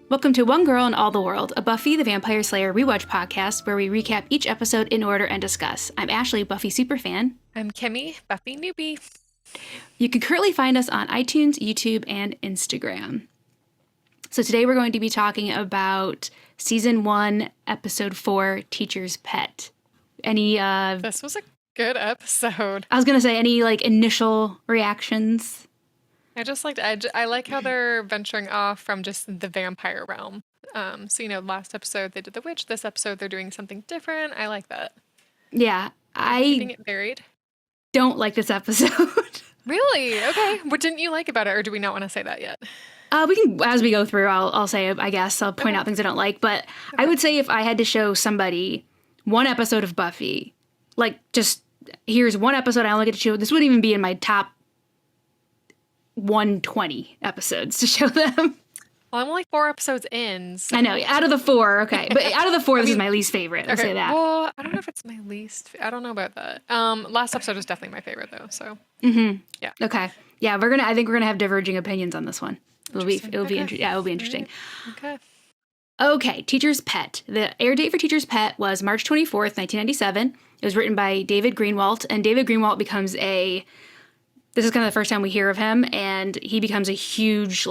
Welcome to One Girl in All the World, a Buffy the Vampire Slayer rewatch podcast where we recap each episode in order and discuss. I'm Ashley, Buffy superfan. I'm Kimmy, Buffy newbie. You can currently find us on iTunes, YouTube, and Instagram. So today we're going to be talking about Season 1, Episode 4, Teacher's Pet. This was a good episode. I was going to say, any, initial reactions? I like how they're venturing off from just the vampire realm. Last episode they did the witch. This episode they're doing something different. I like that. Yeah, Keeping it varied. Don't like this episode. Really? Okay. What didn't you like about it, or do we not want to say that yet? We can, as we go through, I'll say, I guess, I'll point out things I don't like. But I would say if I had to show somebody one episode of Buffy, just here's one episode I only get to show, this wouldn't even be in my top 120 episodes to show them. Well, I'm only 4 episodes in. So. I know, out of the 4, okay. But out of the 4, this is my least favorite, I'll say that. Well, I don't know if it's my least, I don't know about that. Last episode was definitely my favorite, though, so. Mm-hmm. Yeah. Okay. Yeah, I think we're gonna have diverging opinions on this one. It'll be interesting. Okay. Okay, Teacher's Pet. The air date for Teacher's Pet was March 24th, 1997. It was written by David Greenwalt, and David Greenwalt becomes this is kind of the first time we hear of him, and he becomes a huge,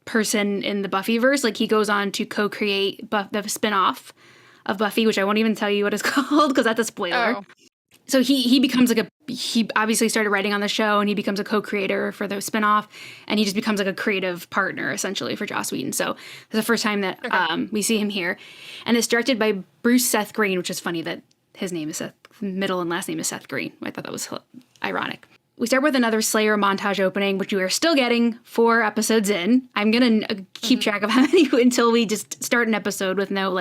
person in the Buffyverse. He goes on to co-create the spin-off of Buffy, which I won't even tell you what it's called, because that's a spoiler. Oh. So he becomes he obviously started writing on the show, and he becomes a co-creator for the spinoff, and he just becomes a creative partner essentially for Joss Whedon. So it's the first time that we see him here, and it's directed by Bruce Seth Green, which is funny that his name is Seth, middle and last name is Seth Green. I thought that was ironic. We start with another Slayer montage opening, which we are still getting 4 episodes in. I'm gonna keep track of how many until we just start an episode with no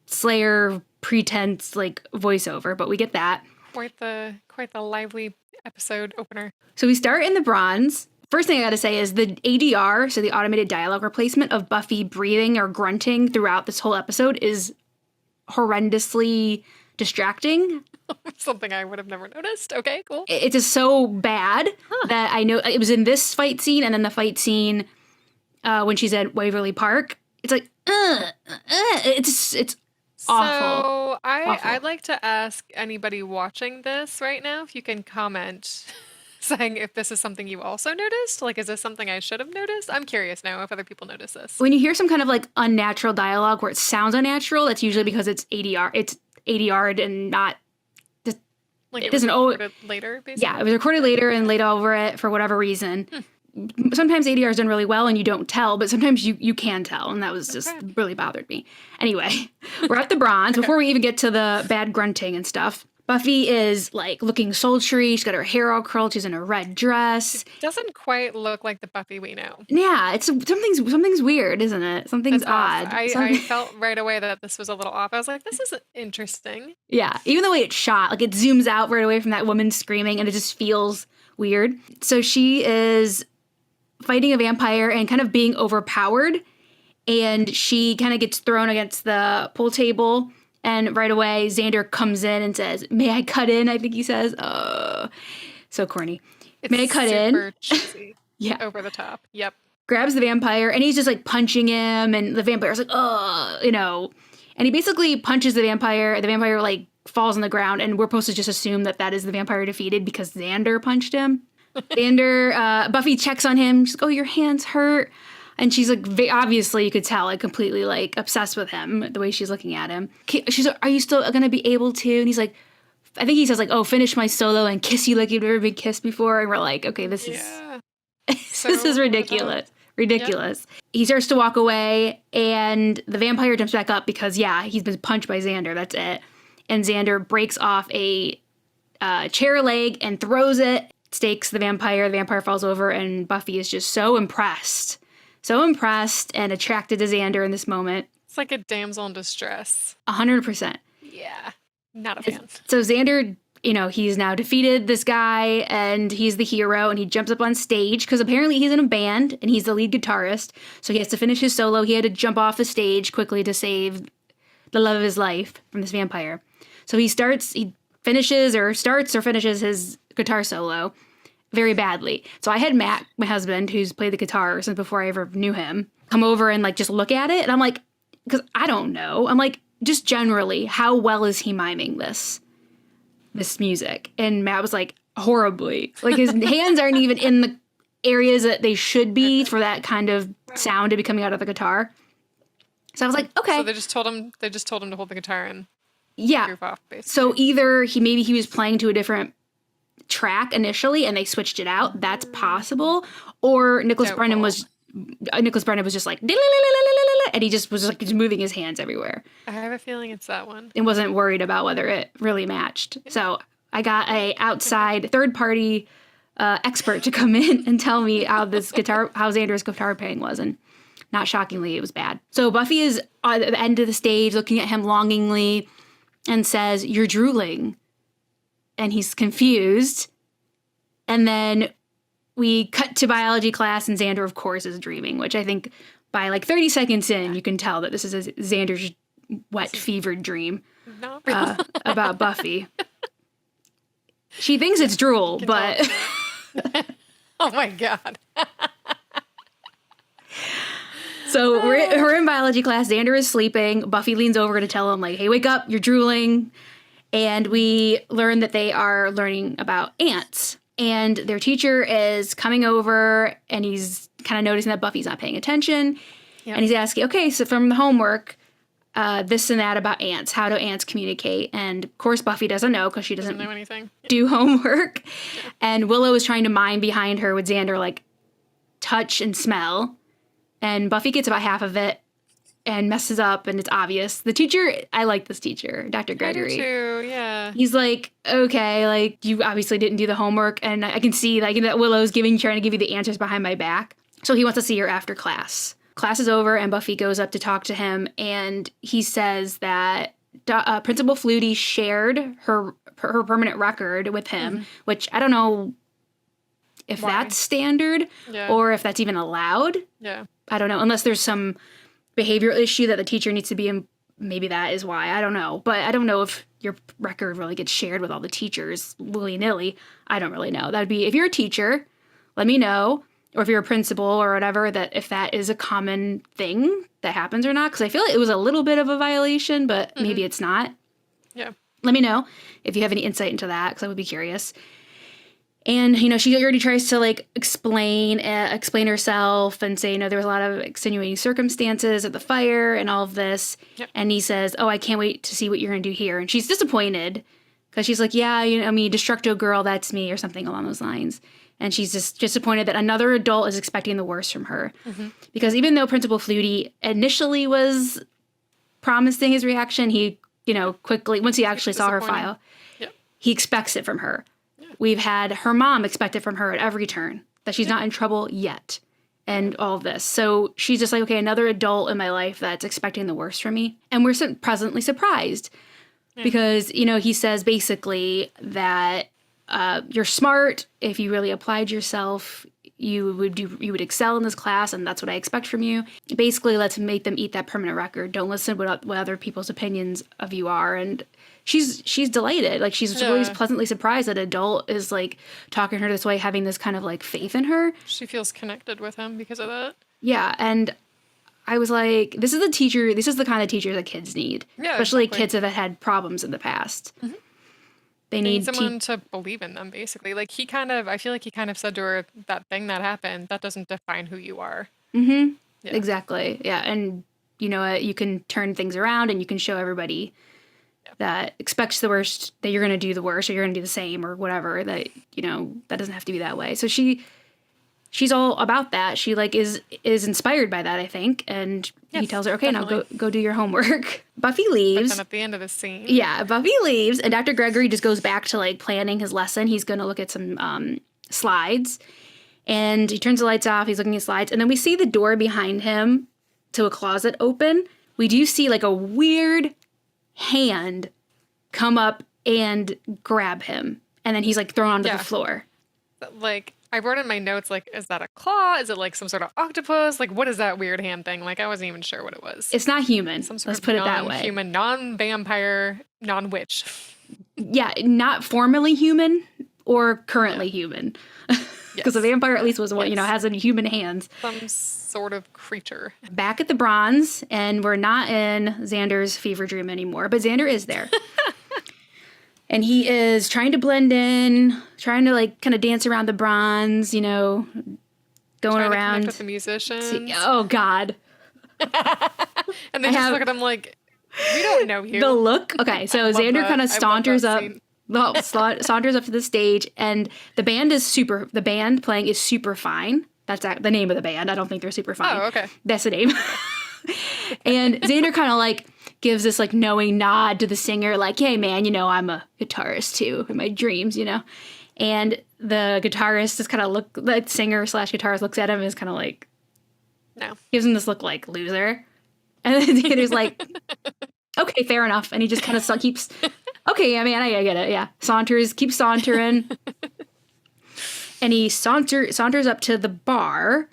Slayer pretense voiceover, but we get that. Quite the lively episode opener. So we start in the Bronze. First thing I gotta say is the ADR, so the automated dialogue replacement of Buffy breathing or grunting throughout this whole episode is horrendously distracting. Something I would have never noticed. Okay, cool. It's just so bad that I know it was in this fight scene, and then the fight scene when she's at Waverly Park. It's it's awful. So I'd like to ask anybody watching this right now if you can comment saying if this is something you also noticed. Is this something I should have noticed? I'm curious now if other people notice this. When you hear some kind of unnatural dialogue where it sounds unnatural, that's usually because it's ADR. It's ADR'd and not. It was recorded later, basically? Yeah, it was recorded later and laid over it for whatever reason. Sometimes ADR is done really well and you don't tell, but sometimes you can tell, and that was just really bothered me. Anyway, we're at the Bronze. Before we even get to the bad grunting and stuff, Buffy is looking sultry. She's got her hair all curled. She's in a red dress. It doesn't quite look like the Buffy we know. Yeah, it's something's weird, isn't it? Something's odd. I felt right away that this was a little off. I was like, this isn't interesting. Yeah, even the way it's shot, it zooms out right away from that woman screaming, and it just feels weird. So she is fighting a vampire and kind of being overpowered, and she kind of gets thrown against the pool table. And right away, Xander comes in and says, "May I cut in?" I think he says. So corny. May I cut in? Super cheesy. Yeah. Over the top. Yep. Grabs the vampire, and he's just punching him, and the vampire's and he basically punches the vampire. The vampire falls on the ground, and we're supposed to just assume that is the vampire defeated because Xander punched him. Buffy checks on him. She's like, "Oh, your hands hurt." And she's obviously you could tell completely obsessed with him, the way she's looking at him. She's like, "Are you still going to be able to?" And he's like, I think he says "Oh, finish my solo and kiss you like you've never been kissed before." And we're like, okay, this is this is ridiculous. Ridiculous. Yep. He starts to walk away, and the vampire jumps back up because he's been punched by Xander. That's it. And Xander breaks off a chair leg and throws it, stakes the vampire. The vampire falls over, and Buffy is just so impressed and attracted to Xander in this moment. It's like a damsel in distress. 100%. Yeah, not a fan. So Xander, he's now defeated this guy, and he's the hero, and he jumps up on stage because apparently he's in a band, and he's the lead guitarist, so he has to finish his solo. He had to jump off the stage quickly to save the love of his life from this vampire. So he finishes his guitar solo, very badly. So I had Matt, my husband, who's played the guitar since before I ever knew him, come over and like just look at it. And I'm like, because I don't know. I'm like, just generally, how well is he miming this music? And Matt was like, horribly. Like his hands aren't even in the areas that they should be for that kind of sound to be coming out of the guitar. So I was like, okay. So they just told him to hold the guitar and yeah. goof off, basically. So either maybe he was playing to a different track initially and they switched it out. That's possible. Or Nicholas Brennan was just like, and he just was like just moving his hands everywhere. I have a feeling it's that one. And wasn't worried about whether it really matched. So I got a outside third party expert to come in and tell me how Xander's guitar playing was, and not shockingly, it was bad. So Buffy is at the end of the stage looking at him longingly and says, "You're drooling." And he's confused. And then we cut to biology class, and Xander, of course, is dreaming, which I think by like 30 seconds in, you can tell that this is Xander's wet, fevered dream about Buffy. She thinks it's drool, but... Oh my God. So we're in biology class. Xander is sleeping. Buffy leans over to tell him, like, hey, wake up, you're drooling. And we learn that they are learning about ants. And their teacher is coming over, and he's kind of noticing that Buffy's not paying attention. Yep. And he's asking, okay, so from the homework, this and that about ants. How do ants communicate? And, of course, Buffy doesn't know because she doesn't know anything. Do homework. Yeah. And Willow is trying to mime behind her with Xander, like, touch and smell. And Buffy gets about half of it and messes up, and it's obvious. The teacher, I like this teacher, Dr. Gregory. I do too, yeah. He's like, okay, like, you obviously didn't do the homework, and I can see, like, that Willow's trying to give you the answers behind my back. So he wants to see her after class. Class is over, and Buffy goes up to talk to him, and he says that Principal Flutie shared her permanent record with him, which I don't know if that's standard or if that's even allowed. Yeah. I don't know, unless there's some behavioral issue that the teacher needs to be in. Maybe that is why. I don't know. But I don't know if your record really gets shared with all the teachers willy-nilly. I don't really know. That would be, if you're a teacher, let me know. Or if you're a principal or whatever, that if that is a common thing that happens or not. Because I feel like it was a little bit of a violation, but maybe it's not. Yeah. Let me know if you have any insight into that, because I would be curious. And, she already tries to, like, explain herself and say, there was a lot of extenuating circumstances at the fire and all of this. Yep. And he says, oh, I can't wait to see what you're going to do here. And she's disappointed because she's like, yeah, Destructo girl, that's me, or something along those lines. And she's just disappointed that another adult is expecting the worst from her. Mm-hmm. Because even though Principal Flutie initially was promising his reaction, he, quickly, once he actually saw her file, he expects it from her. We've had her mom expect it from her at every turn, that she's not in trouble yet, and all of this. So she's just like, okay, another adult in my life that's expecting the worst from me. And we're pleasantly surprised because, he says basically that you're smart. If you really applied yourself, you would excel in this class, and that's what I expect from you. Basically, let's make them eat that permanent record. Don't listen what other people's opinions of you are. And she's delighted. Like, she's really pleasantly surprised that adult is, like, talking to her this way, having this kind of, like, faith in her. She feels connected with him because of that. Yeah, and I was like, this is the kind of teacher that kids need. Yeah, especially kids that have had problems in the past. Mm-hmm. They need someone to believe in them, basically. Like, I feel like he kind of said to her, that thing that happened, that doesn't define who you are. Mm-hmm. Yeah. Exactly. Yeah, and you know what? You can turn things around, and you can show everybody that expects the worst, that you're going to do the worst, or you're going to do the same, or whatever, that, that doesn't have to be that way. So she's all about that. She, like, is inspired by that, I think. And he tells her, okay, definitely. Now go do your homework. Buffy leaves. But then at the end of the scene. Yeah, Buffy leaves, and Dr. Gregory just goes back to, like, planning his lesson. He's going to look at some slides. And he turns the lights off. He's looking at slides. And then we see the door behind him to a closet open. We do see, like, a weird hand come up and grab him. And then he's, like, thrown onto the floor. Like, I wrote in my notes, like, is that a claw? Is it, like, some sort of octopus? Like, what is that weird hand thing? Like, I wasn't even sure what it was. It's not human. Let's put it that way. Non-human, non-vampire, non-witch. Yeah, not formally human. or currently human. Because the vampire at least was one, has human hands. Some sort of creature. Back at the Bronze, and we're not in Xander's fever dream anymore, but Xander is there. And he is trying to blend in, trying to like kind of dance around the Bronze, going Trying to around. connect with the musicians. Oh, God. And they just look at him like, we don't know you. The look. Okay, so Xander kind of saunters up. scene. Well, saunters up to the stage, and the band playing is super fine. That's the name of the band. I don't think they're super fine. Oh, okay. That's the name. And Xander kind of like gives this like knowing nod to the singer, like, hey man, I'm a guitarist too in my dreams, And the guitarist is kind of the singer / guitarist looks at him and is kind of like, No. gives him this look like loser. And then Xander's like, okay, fair enough. And he just kind of keeps, okay, I mean, I get it. Yeah. Keeps sauntering. And he saunters up to the bar.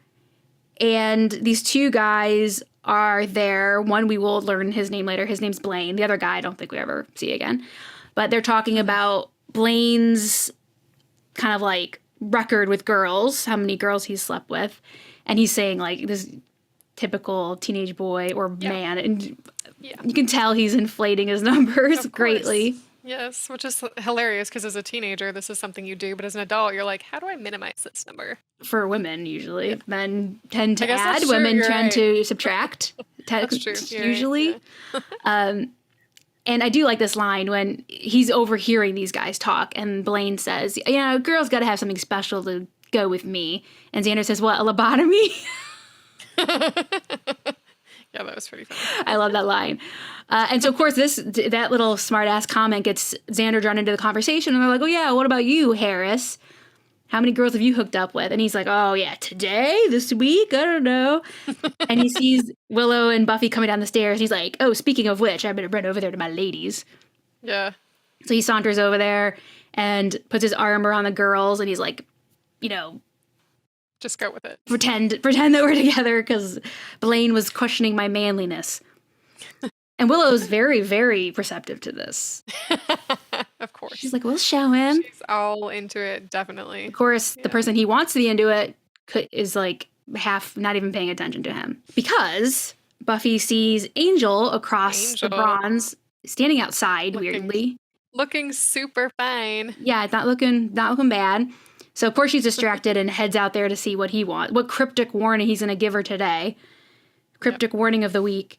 And these two guys are there. One, we will learn his name later. His name's Blaine. The other guy, I don't think we ever see again. But they're talking about Blaine's kind of like record with girls, how many girls he's slept with. And he's saying like this typical teenage boy or man. And you can tell he's inflating his numbers greatly. Yes, which is hilarious because as a teenager, this is something you do. But as an adult, you're like, how do I minimize this number? For women, usually. Yeah. Men tend to add, true, women tend right. to subtract. That's true. Usually. Right, yeah. And I do like this line when he's overhearing these guys talk, and Blaine says, girls got to have something special to go with me. And Xander says, what, a lobotomy? Yeah, that was pretty funny. I love that line. And so, of course, that little smart-ass comment gets Xander drawn into the conversation. And they're like, oh, yeah, what about you, Harris? How many girls have you hooked up with? And he's like, oh, yeah, today? This week? I don't know. And he sees Willow and Buffy coming down the stairs. He's like, oh, speaking of which, I better run over there to my ladies. Yeah. So he saunters over there and puts his arm around the girls. And he's like, just go with it. Pretend that we're together because Blaine was questioning my manliness. And Willow's very, very receptive to this. Of course. She's like, we'll show him. She's all into it, definitely. Of course, the person he wants to be into it is like half not even paying attention to him. Because Buffy sees Angel across the Bronze standing outside weirdly. Looking super fine. Yeah, not looking bad. So, of course, she's distracted and heads out there to see what he wants, what cryptic warning he's going to give her today. Cryptic warning of the week.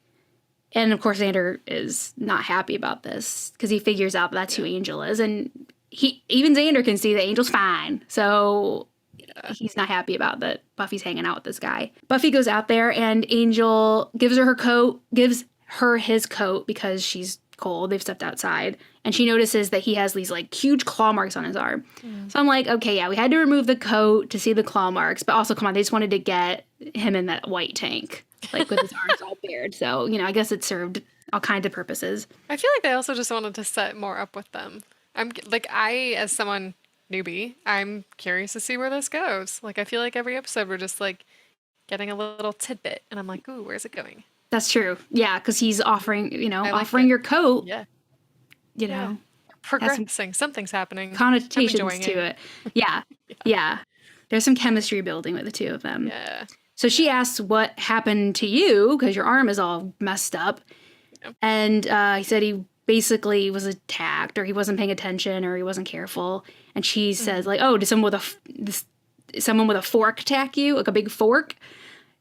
And, of course, Xander is not happy about this because he figures out that's who Angel is. And even Xander can see that Angel's fine. So he's not happy about that Buffy's hanging out with this guy. Buffy goes out there and Angel gives her his coat because she's cold. They've stepped outside. And she notices that he has these like huge claw marks on his arm. So I'm like, okay, yeah, we had to remove the coat to see the claw marks. But also, come on, they just wanted to get him in that white tank, like with his arms all bared. So, I guess it served all kinds of purposes. I feel like they also just wanted to set more up with them. As someone newbie, I'm curious to see where this goes. Like, I feel like every episode we're just like getting a little tidbit. And I'm like, ooh, where's it going? That's true. Yeah, because he's offering, like your coat. Yeah. Progressing. Something's happening. Connotations to it. Yeah. Yeah. There's some chemistry building with the two of them. Yeah. So she asks what happened to you because your arm is all messed up. Yeah. And he said he basically was attacked or he wasn't paying attention or he wasn't careful. And she says like, oh, did someone with a fork attack you? Like a big fork?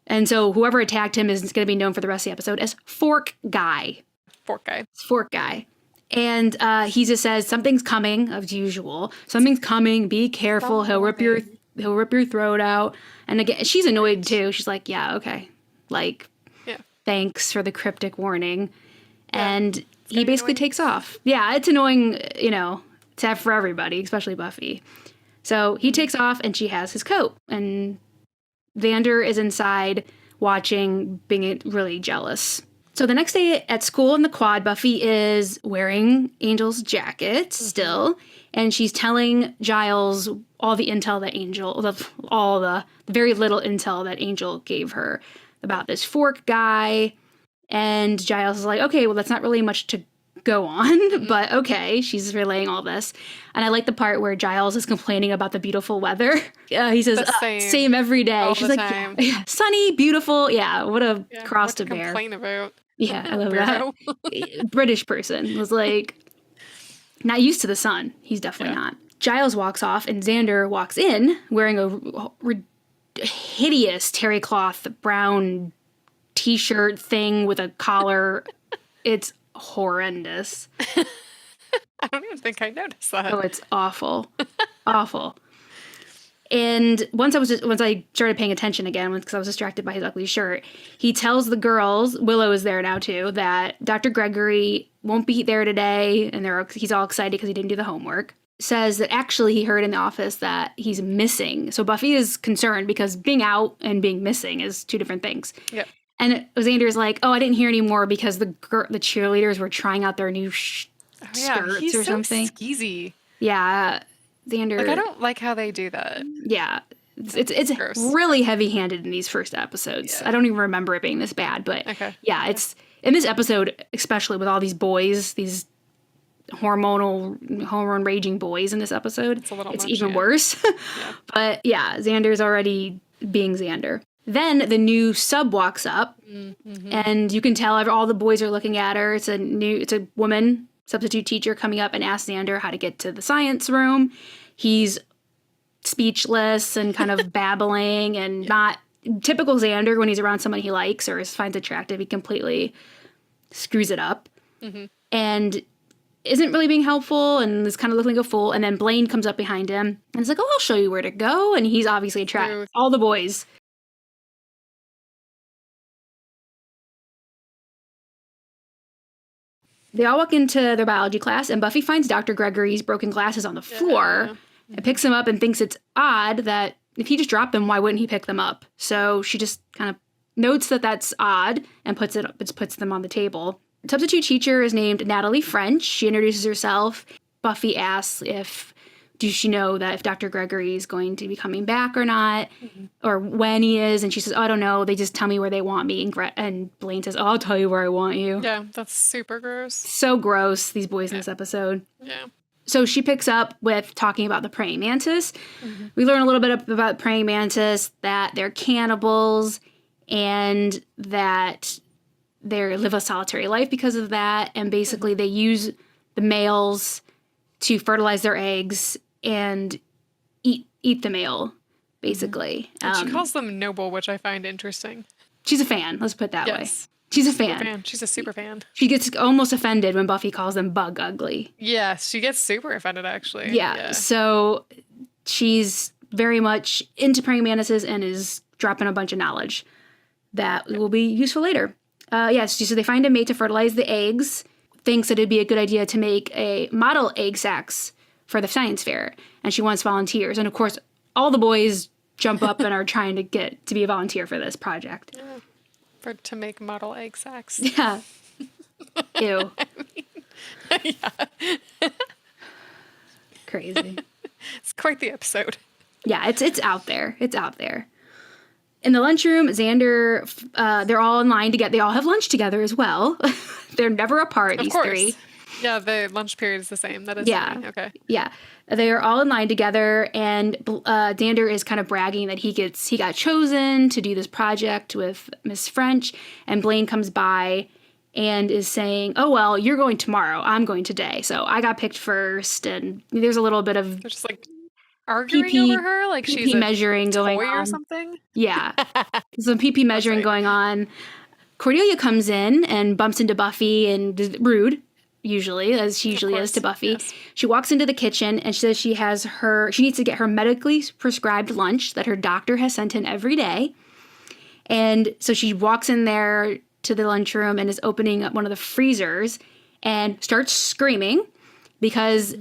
And so whoever attacked him is going to be known for the rest of the episode as Fork Guy. Fork Guy. And he just says, something's coming, as usual. Something's coming. Be careful. He'll rip your throat out. And again, she's annoyed too. She's like, yeah, okay. Like, thanks for the cryptic warning. Yeah. And he basically takes off. Yeah, it's annoying, for everybody, especially Buffy. So he takes off and she has his coat. And Xander is inside watching, being really jealous. So the next day at school in the quad, Buffy is wearing Angel's jacket still, and she's telling Giles all the intel that all the very little intel that Angel gave her about this Fork Guy. And Giles is like, okay, well, that's not really much to go on, but okay, she's relaying all this. And I like the part where Giles is complaining about the beautiful weather. He says, same every day. all She's the like, time. yeah, sunny, beautiful. Yeah, what a cross what to to bear. complain about. Yeah, I love that. British person was like, not used to the sun. He's definitely not. Giles walks off and Xander walks in wearing a hideous terry cloth brown t-shirt thing with a collar. It's horrendous. I don't even think I noticed that. Oh, it's awful. Awful. And once I started paying attention again, because I was distracted by his ugly shirt, he tells the girls, Willow is there now too, that Dr. Gregory won't be there today, and he's all excited because he didn't do the homework. Says that actually he heard in the office that he's missing. So Buffy is concerned because being out and being missing is two different things. Yep. And Xander's like, oh, I didn't hear any more because the cheerleaders were trying out their new skirts he's or something. So skeezy. Yeah, Xander. Like, I don't like how they do that. Yeah, it's really heavy-handed in these first episodes. I don't even remember it being this bad, but it's in this episode, especially with all these boys, these hormone raging boys in this episode. It's even worse. But yeah, Xander's already being Xander. Then the new sub walks up, and you can tell all the boys are looking at her. It's a woman substitute teacher coming up and asks Xander how to get to the science room. He's speechless and kind of babbling and not typical Xander when he's around someone he likes or finds attractive. He completely screws it up and isn't really being helpful and is kind of looking like a fool. And then Blaine comes up behind him and is like, oh, I'll show you where to go. And he's obviously attracted. All the boys. They all walk into their biology class, and Buffy finds Dr. Gregory's broken glasses on the floor and picks them up and thinks it's odd that if he just dropped them, why wouldn't he pick them up? So she just kind of notes that that's odd and puts them on the table. The substitute teacher is named Natalie French. She introduces herself. Buffy asks does she know that if Dr. Gregory is going to be coming back or not, or when he is? And she says, oh, I don't know. They just tell me where they want me. And Blaine says, oh, I'll tell you where I want you. Yeah, that's super gross. So gross, these boys in this episode. Yeah. So she picks up with talking about the praying mantis. We learn a little bit about praying mantis, that they're cannibals and that they live a solitary life because of that. And basically they use the males to fertilize their eggs and eat the male, basically. She calls them noble, which I find interesting. She's a fan. Let's put it that way. She's a fan. She's a super fan. She gets almost offended when Buffy calls them bug ugly. Yeah, she gets super offended, actually. Yeah. So she's very much into praying mantises and is dropping a bunch of knowledge that will be useful later. So they find a mate to fertilize the eggs, thinks that it'd be a good idea to make a model egg sacs for the science fair, and she wants volunteers. And of course, all the boys jump up and are trying to get to be a volunteer for this project. To make model egg sacs. Yeah. Ew. Crazy. It's quite the episode. Yeah, it's out there. It's out there. In the lunchroom, Xander, they're all in line to they all have lunch together as well. They're never apart, these three. Yeah, the lunch period is the same. That is funny. Okay. Yeah. They are all in line together, and Xander is kind of bragging that he got chosen to do this project with Miss French, and Blaine comes by and is saying, oh, well, you're going tomorrow. I'm going today. So I got picked first, and there's a little bit of... They're just like arguing over her? Like she's measuring going on. Or something? Yeah. Some PP measuring going on. Cordelia comes in and bumps into Buffy and is rude. Usually, as she usually is to Buffy. Yes. She walks into the kitchen and she says she needs to get her medically prescribed lunch that her doctor has sent in every day. And so she walks in there to the lunchroom and is opening up one of the freezers and starts screaming because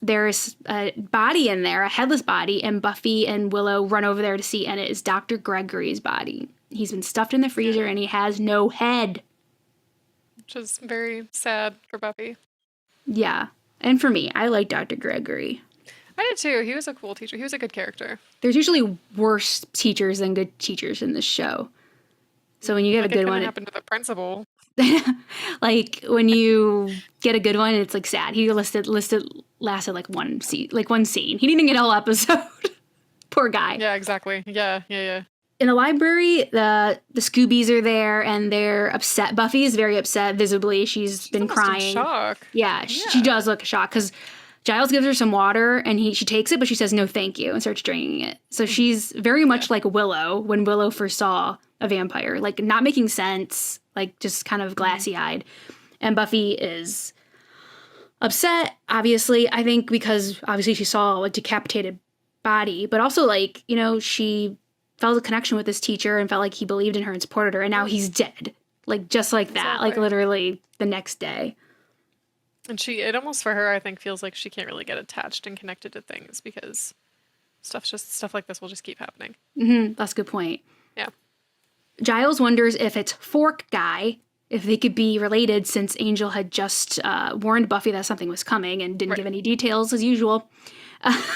there's a body in there, a headless body, and Buffy and Willow run over there to see, and it is Dr. Gregory's body. He's been stuffed in the freezer and he has no head. Which is very sad for Buffy. Yeah. And for me, I like Dr. Gregory. I did too. He was a cool teacher. He was a good character. There's usually worse teachers than good teachers in this show. So when you get a good one... It happened to the principal. Like when you get a good one, it's like sad. He lasted like one scene. He didn't get a whole episode. Poor guy. Yeah, exactly. Yeah. In the library, the Scoobies are there and they're upset. Buffy is very upset visibly. She's been crying. In shock. Yeah, she does look shocked because Giles gives her some water and she takes it, but she says no thank you and starts draining it. So she's very much like Willow when Willow first saw a vampire, like not making sense, like just kind of glassy-eyed. And Buffy is upset, obviously, I think because obviously she saw a decapitated body, but also like, you know, she felt a connection with this teacher and felt like he believed in her and supported her, and now he's dead. Like, just like that. Exactly. Like, literally the next day. And it almost for her, I think, feels like she can't really get attached and connected to things because stuff like this will just keep happening. Mm-hmm. That's a good point. Yeah. Giles wonders if it's Fork Guy, if they could be related, since Angel had just warned Buffy that something was coming and didn't give any details as usual.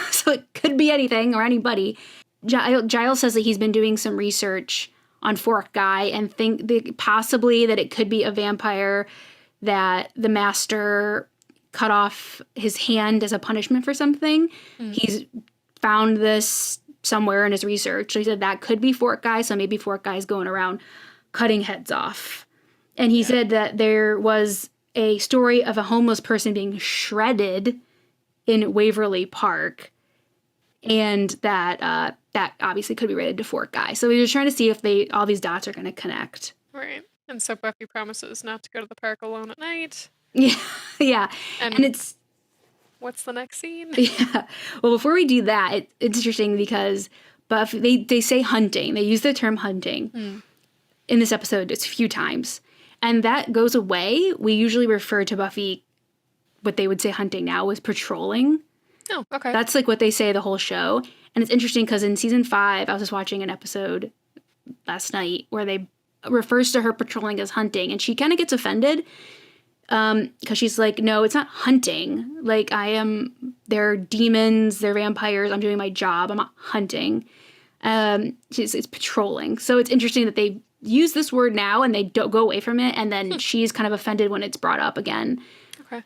So it could be anything or anybody. Giles says that he's been doing some research on Fork Guy and think possibly that it could be a vampire that the master cut off his hand as a punishment for something. He's found this somewhere in his research. So he said that could be Fork Guy, so maybe Fork Guy's going around cutting heads off. And he said that there was a story of a homeless person being shredded in Waverly Park, and that that obviously could be related to Fork Guy. So we were trying to see if all these dots are going to connect. Right. And so Buffy promises not to go to the park alone at night. Yeah. And it's... What's the next scene? Yeah. Well, before we do that, it's interesting because Buffy, they say hunting. They use the term hunting in this episode just a few times. And that goes away. We usually refer to Buffy, what they would say hunting now was patrolling. Oh, okay. That's like what they say the whole show. And it's interesting because in season 5, I was just watching an episode last night where they refers to her patrolling as hunting, and she kind of gets offended because she's like, no, it's not hunting. Like, they're demons, they're vampires, I'm doing my job, I'm not hunting. It's patrolling. So it's interesting that they use this word now and they don't go away from it, and then she's kind of offended when it's brought up again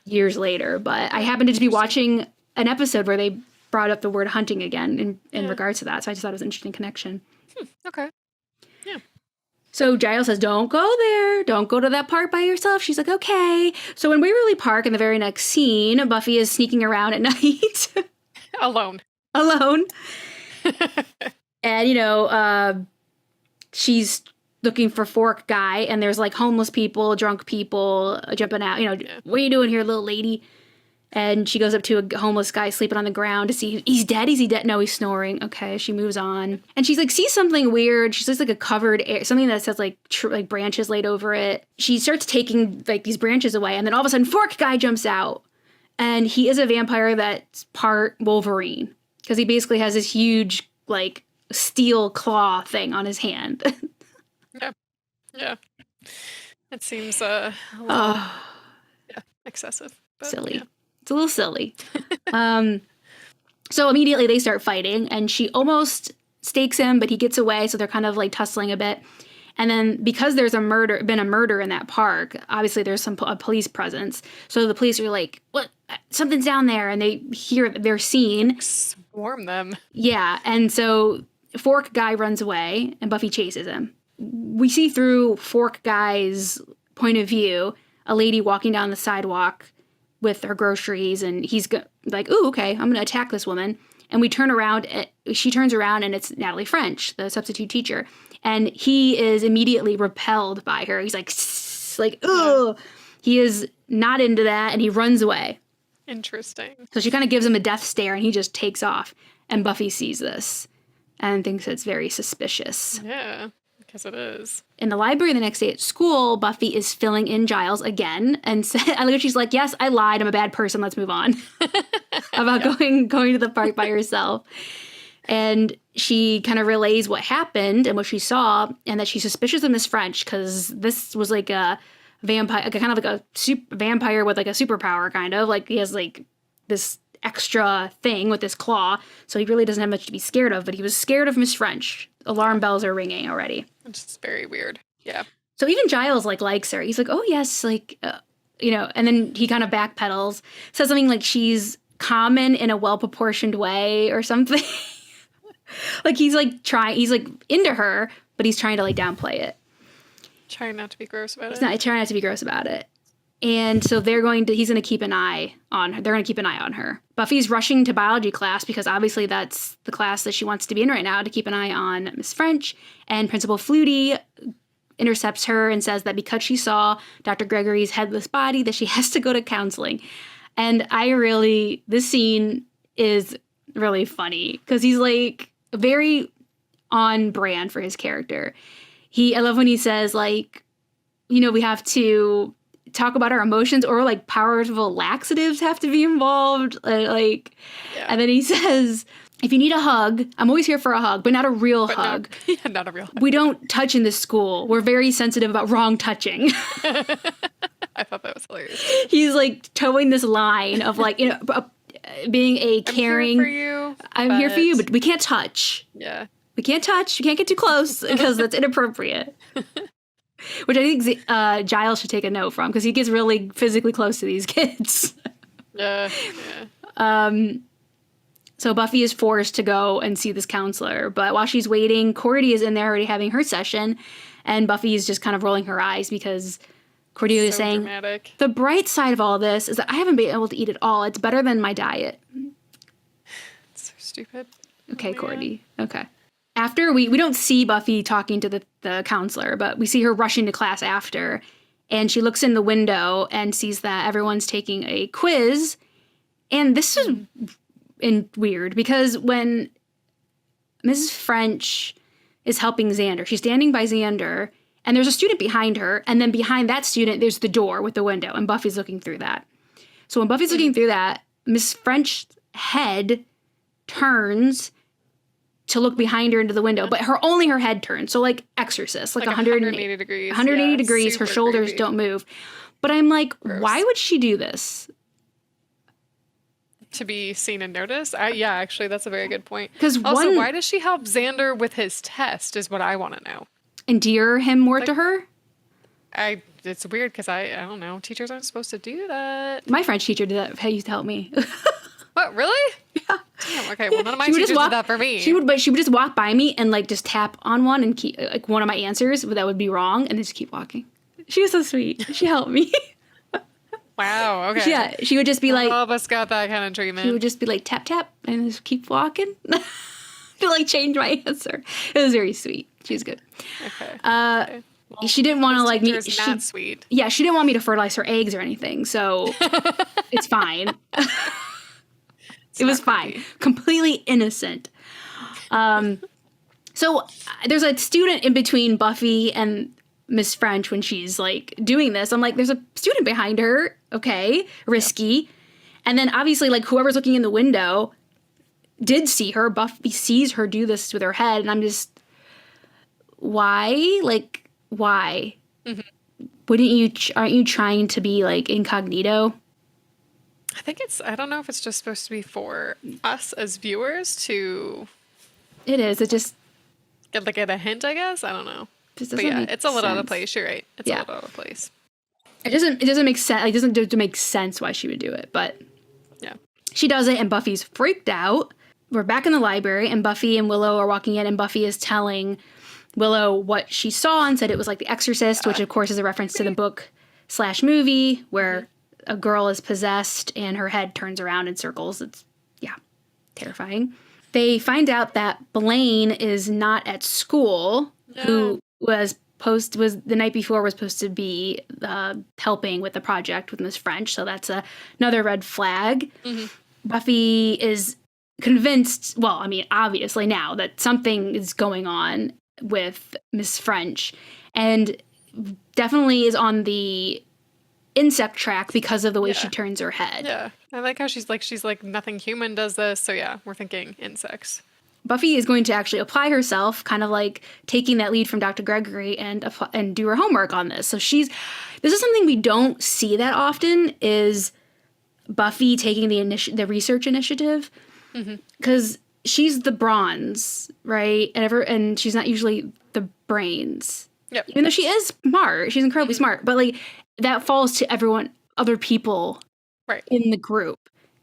years later. But I happened to just be watching an episode where they brought up the word hunting again in regards to that, so I just thought it was an interesting connection. Okay. Yeah. So Giles says, don't go there. Don't go to that park by yourself. She's like, okay. So in Waverly Park, in the very next scene, Buffy is sneaking around at night. Alone. And, she's looking for Fork Guy, and there's, like, homeless people, drunk people jumping out. What are you doing here, little lady? And she goes up to a homeless guy sleeping on the ground to see, he's dead? Is he dead? No, he's snoring. Okay, she moves on. And she's like, sees something weird. She sees like a covered, something that says like branches laid over it. She starts taking like these branches away. And then all of a sudden, Fork Guy jumps out. And he is a vampire that's part Wolverine. Because he basically has this huge like steel claw thing on his hand. Yeah. It seems a little, excessive. But, silly. Yeah. It's a little silly. So immediately they start fighting, and she almost stakes him, but he gets away, so they're kind of like tussling a bit. And then because there's been a murder in that park, obviously there's a police presence. So the police are like, what? Something's down there, and they're seen. Swarm them. Yeah, and so Fork Guy runs away, and Buffy chases him. We see through Fork Guy's point of view a lady walking down the sidewalk with her groceries, and he's like, ooh, okay, I'm going to attack this woman. And we turn around, she turns around, and it's Natalie French, the substitute teacher. And he is immediately repelled by her. He's like, ugh. He is not into that, and he runs away. Interesting. So she kind of gives him a death stare, and he just takes off. And Buffy sees this and thinks it's very suspicious. Yeah. Because it is. In the library the next day at school, Buffy is filling in Giles again, and she's like, yes, I lied, I'm a bad person, let's move on. About going to the park by herself. And she kind of relays what happened and what she saw, and that she's suspicious of Miss French, because this was like a vampire, kind of like a vampire with like a superpower, kind of. Like he has like this extra thing with this claw, so he really doesn't have much to be scared of, but he was scared of Miss French. Alarm bells are ringing already. Which is very weird. Yeah. So even Giles like likes her. He's like, oh yes, like, and then he kind of backpedals, says something like she's common in a well-proportioned way or something. Like he's like into her, but he's trying to like downplay it. Trying not to be gross about it. He's trying not to be gross about it. And so he's going to keep an eye on her. They're going to keep an eye on her. Buffy's rushing to biology class because obviously that's the class that she wants to be in right now, to keep an eye on Miss French. And Principal Flutie intercepts her and says that because she saw Dr. Gregory's headless body, that she has to go to counseling. And this scene is really funny because he's like very on brand for his character. I love when he says like, we have to talk about our emotions, or like powerful laxatives have to be involved. And then he says, if you need a hug, I'm always here for a hug, but not a real hug. Not a real hug. We don't touch in this school. We're very sensitive about wrong touching. I thought that was hilarious. He's like towing this line of like, being a caring. I'm here for you, but we can't touch. Yeah. We can't touch. You can't get too close because that's inappropriate. Which I think Giles should take a note from, because he gets really physically close to these kids. Yeah. So Buffy is forced to go and see this counselor. But while she's waiting, Cordy is in there already having her session. And Buffy is just kind of rolling her eyes because Cordelia is saying, dramatic. The bright side of all this is that I haven't been able to eat it all. It's better than my diet. It's so stupid. Okay, Cordy. Okay. After, we don't see Buffy talking to the counselor, but we see her rushing to class after. And she looks in the window and sees that everyone's taking a quiz. And this is weird because when Mrs. French is helping Xander, she's standing by Xander, and there's a student behind her. And then behind that student, there's the door with the window, and Buffy's looking through that. So when Buffy's looking through that, Miss French's head turns to look behind her into the window, but only her head turns. So like Exorcist, like 180 degrees. 180 degrees, her shoulders creepy. don't move. But I'm like, Gross. Why would she do this? To be seen and noticed? Actually, that's a very good point. Because also, why does she help Xander with his test is what I want to know. Endear him more to her? It's weird because I don't know. Teachers aren't supposed to do that. My French teacher did that. Used to help me. What, really? Yeah. Damn, okay, well, none of my teachers did that for me. She would just walk by me and like just tap on one and keep like one of my answers that would be wrong, and then just keep walking. She was so sweet. She helped me. Wow, okay. Yeah, she would just be like, all of us got that kind of treatment. she would just be like tap tap and just keep walking to like change my answer. It was very sweet. She was good. Okay. Well, she didn't want to like me. Not sweet. Yeah, she didn't want me to fertilize her eggs or anything, so it's fine. It was fine. Creepy. Completely innocent. So there's a student in between Buffy and Miss French when she's like doing this. I'm like, there's a student behind her. Okay, risky. And then obviously like whoever's looking in the window did see her. Buffy sees her do this with her head, and I'm just, why? Like, why? Mm-hmm. Aren't you trying to be like incognito? I think I don't know if it's just supposed to be for us as viewers to It is. It just get a hint, I guess. I don't know. Just But doesn't yeah, make it's a little out of sense. place. You're right. It's a little out of place. It doesn't make sense. Like, it doesn't make sense why she would do it, but Yeah. she does it, and Buffy's freaked out. We're back in the library, and Buffy and Willow are walking in, and Buffy is telling Willow what she saw and said it was like The Exorcist, which of course is a reference to the book/movie where a girl is possessed and her head turns around in circles. It's, terrifying. They find out that Blaine is not at school, who was the night before was supposed to be helping with the project with Miss French, so that's another red flag. Mm-hmm. Buffy is convinced, well, I mean, obviously now, that something is going on with Miss French, and definitely is on the insect track because of the way she turns her head. Yeah. I like how she's like, nothing human does this, so yeah, we're thinking insects. Buffy is going to actually apply herself, kind of like taking that lead from Dr. Gregory and do her homework on this. So this is something we don't see that often, is Buffy taking the research initiative, because she's the bronze, right? And she's not usually the brains. Yep. Even though she is smart, she's incredibly smart, but like that falls to other people Right. in the group.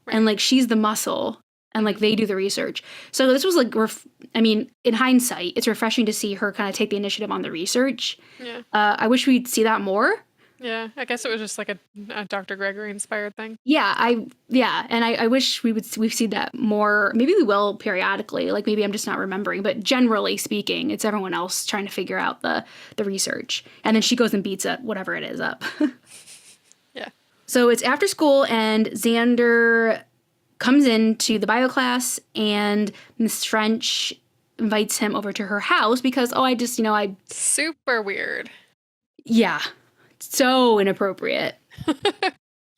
Right. And like she's the muscle and like they do the research. So this was like, in hindsight, it's refreshing to see her kind of take the initiative on the research. Yeah. I wish we'd see that more. Yeah, I guess it was just like a Dr. Gregory inspired thing. Yeah, and I wish we've seen that more. Maybe we will periodically. Like maybe I'm just not remembering, but generally speaking, it's everyone else trying to figure out the research, and then she goes and beats it, whatever it is, up. Yeah. So it's after school, and Xander comes into the bio class, and Miss French invites him over to her house because super weird. Yeah. So inappropriate.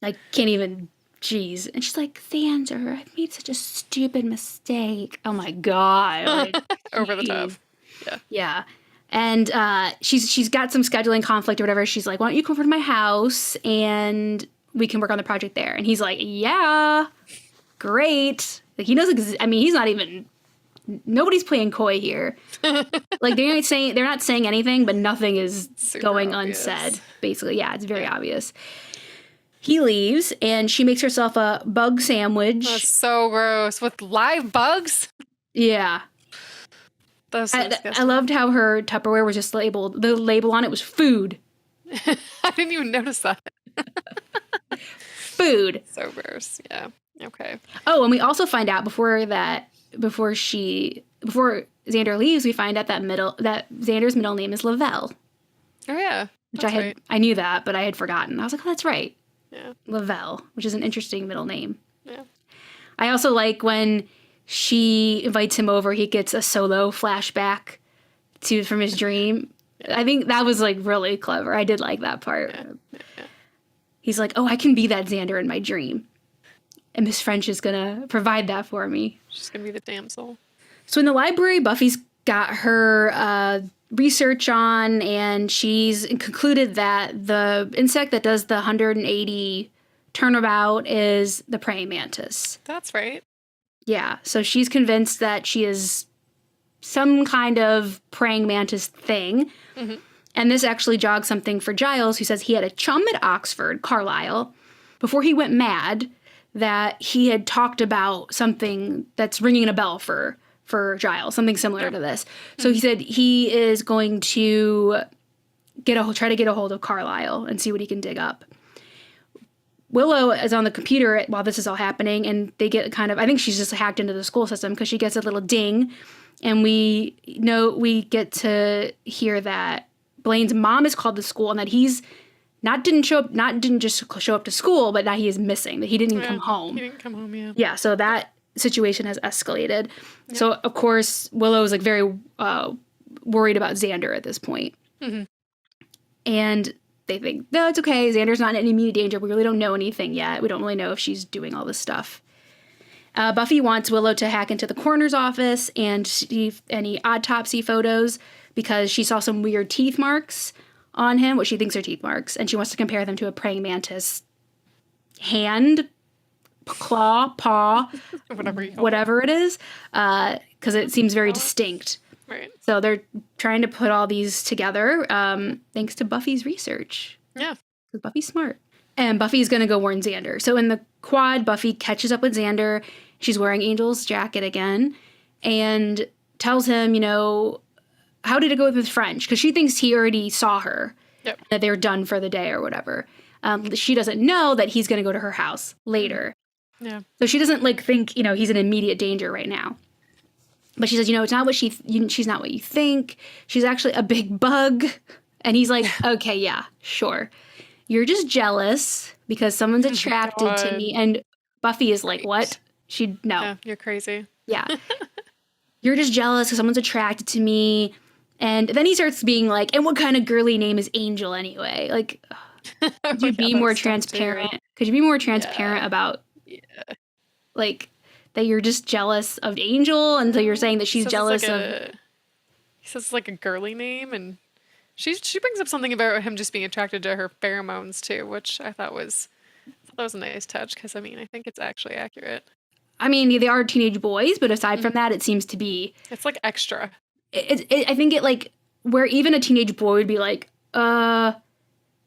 I can't even, jeez. And she's like, Xander, I've made such a stupid mistake. Oh my God. Like, over the top. Yeah. Yeah. And she's got some scheduling conflict or whatever. She's like, why don't you come over to my house and we can work on the project there? And he's like, yeah, great. Like he knows, he's not even, nobody's playing coy here. Like they're not saying anything, but nothing is Super going obvious. unsaid. Basically, yeah, it's very obvious. He leaves, and she makes herself a bug sandwich. That's so gross with live bugs. Yeah, That's so I loved how her Tupperware was just labeled. The label on it was food. I didn't even notice that. Food. So gross. Yeah. Okay. Oh, and we also find out before Xander leaves, we find out that Xander's middle name is Lavelle. Oh yeah. Which That's I knew that, but I had forgotten. I was like, oh, that's right. Yeah. Lavelle, which is an interesting middle name. Yeah. I also like when she invites him over, he gets a solo flashback from his dream. I think that was like really clever. I did like that part. Yeah. He's like, oh, I can be that Xander in my dream. And Miss French is going to provide that for me. She's going to be the damsel. So in the library, Buffy's got her research on, and she's concluded that the insect that does the 180 turnabout is the praying mantis. That's right. Yeah, so she's convinced that she is some kind of praying mantis thing. Mm-hmm. And this actually jogs something for Giles, who says he had a chum at Oxford, Carlisle, before he went mad, that he had talked about something that's ringing a bell for Giles, something similar to this. So he said he is going to try to get a hold of Carlisle and see what he can dig up. Willow is on the computer while this is all happening, and they get I think she's just hacked into the school system because she gets a little ding, and we get to hear that Blaine's mom is called to school, and that he's didn't just show up to school, but that he is missing, that he didn't even come home. He didn't come home, yeah. Yeah, so that situation has escalated. Yep. So, of course, Willow is like very worried about Xander at this point. Mm-hmm. And they think, no, it's okay. Xander's not in any immediate danger. We really don't know anything yet. We don't really know if she's doing all this stuff. Buffy wants Willow to hack into the coroner's office and see any autopsy photos because she saw some weird teeth marks on him, what she thinks are teeth marks, and she wants to compare them to a praying mantis hand, claw, paw, whatever it is, because it seems very distinct. Right. So they're trying to put all these together, thanks to Buffy's research. Yeah. Because Buffy's smart. And Buffy's going to go warn Xander. So in the quad, Buffy catches up with Xander. She's wearing Angel's jacket again and tells him, how did it go with French? Because she thinks he already saw her, that they're done for the day or whatever. She doesn't know that he's going to go to her house later. Yeah. So she doesn't think, he's in immediate danger right now. But she says, it's not what she's not what you think. She's actually a big bug. And he's like, okay, yeah, sure. You're just jealous because someone's attracted to me. And Buffy is like, what? No. Yeah, you're crazy. Yeah. You're just jealous because someone's attracted to me. And then he starts being like, and what kind of girly name is Angel anyway? Like, could you be more transparent? Could you be more transparent about, like, that you're just jealous of Angel until you're saying that she's jealous of... He says it's like a girly name, and she brings up something about him just being attracted to her pheromones, too, which I thought was a nice touch, because, I think it's actually accurate. They are teenage boys, but aside from that, it seems to be... It's, like, extra. I think it, like, where even a teenage boy would be like,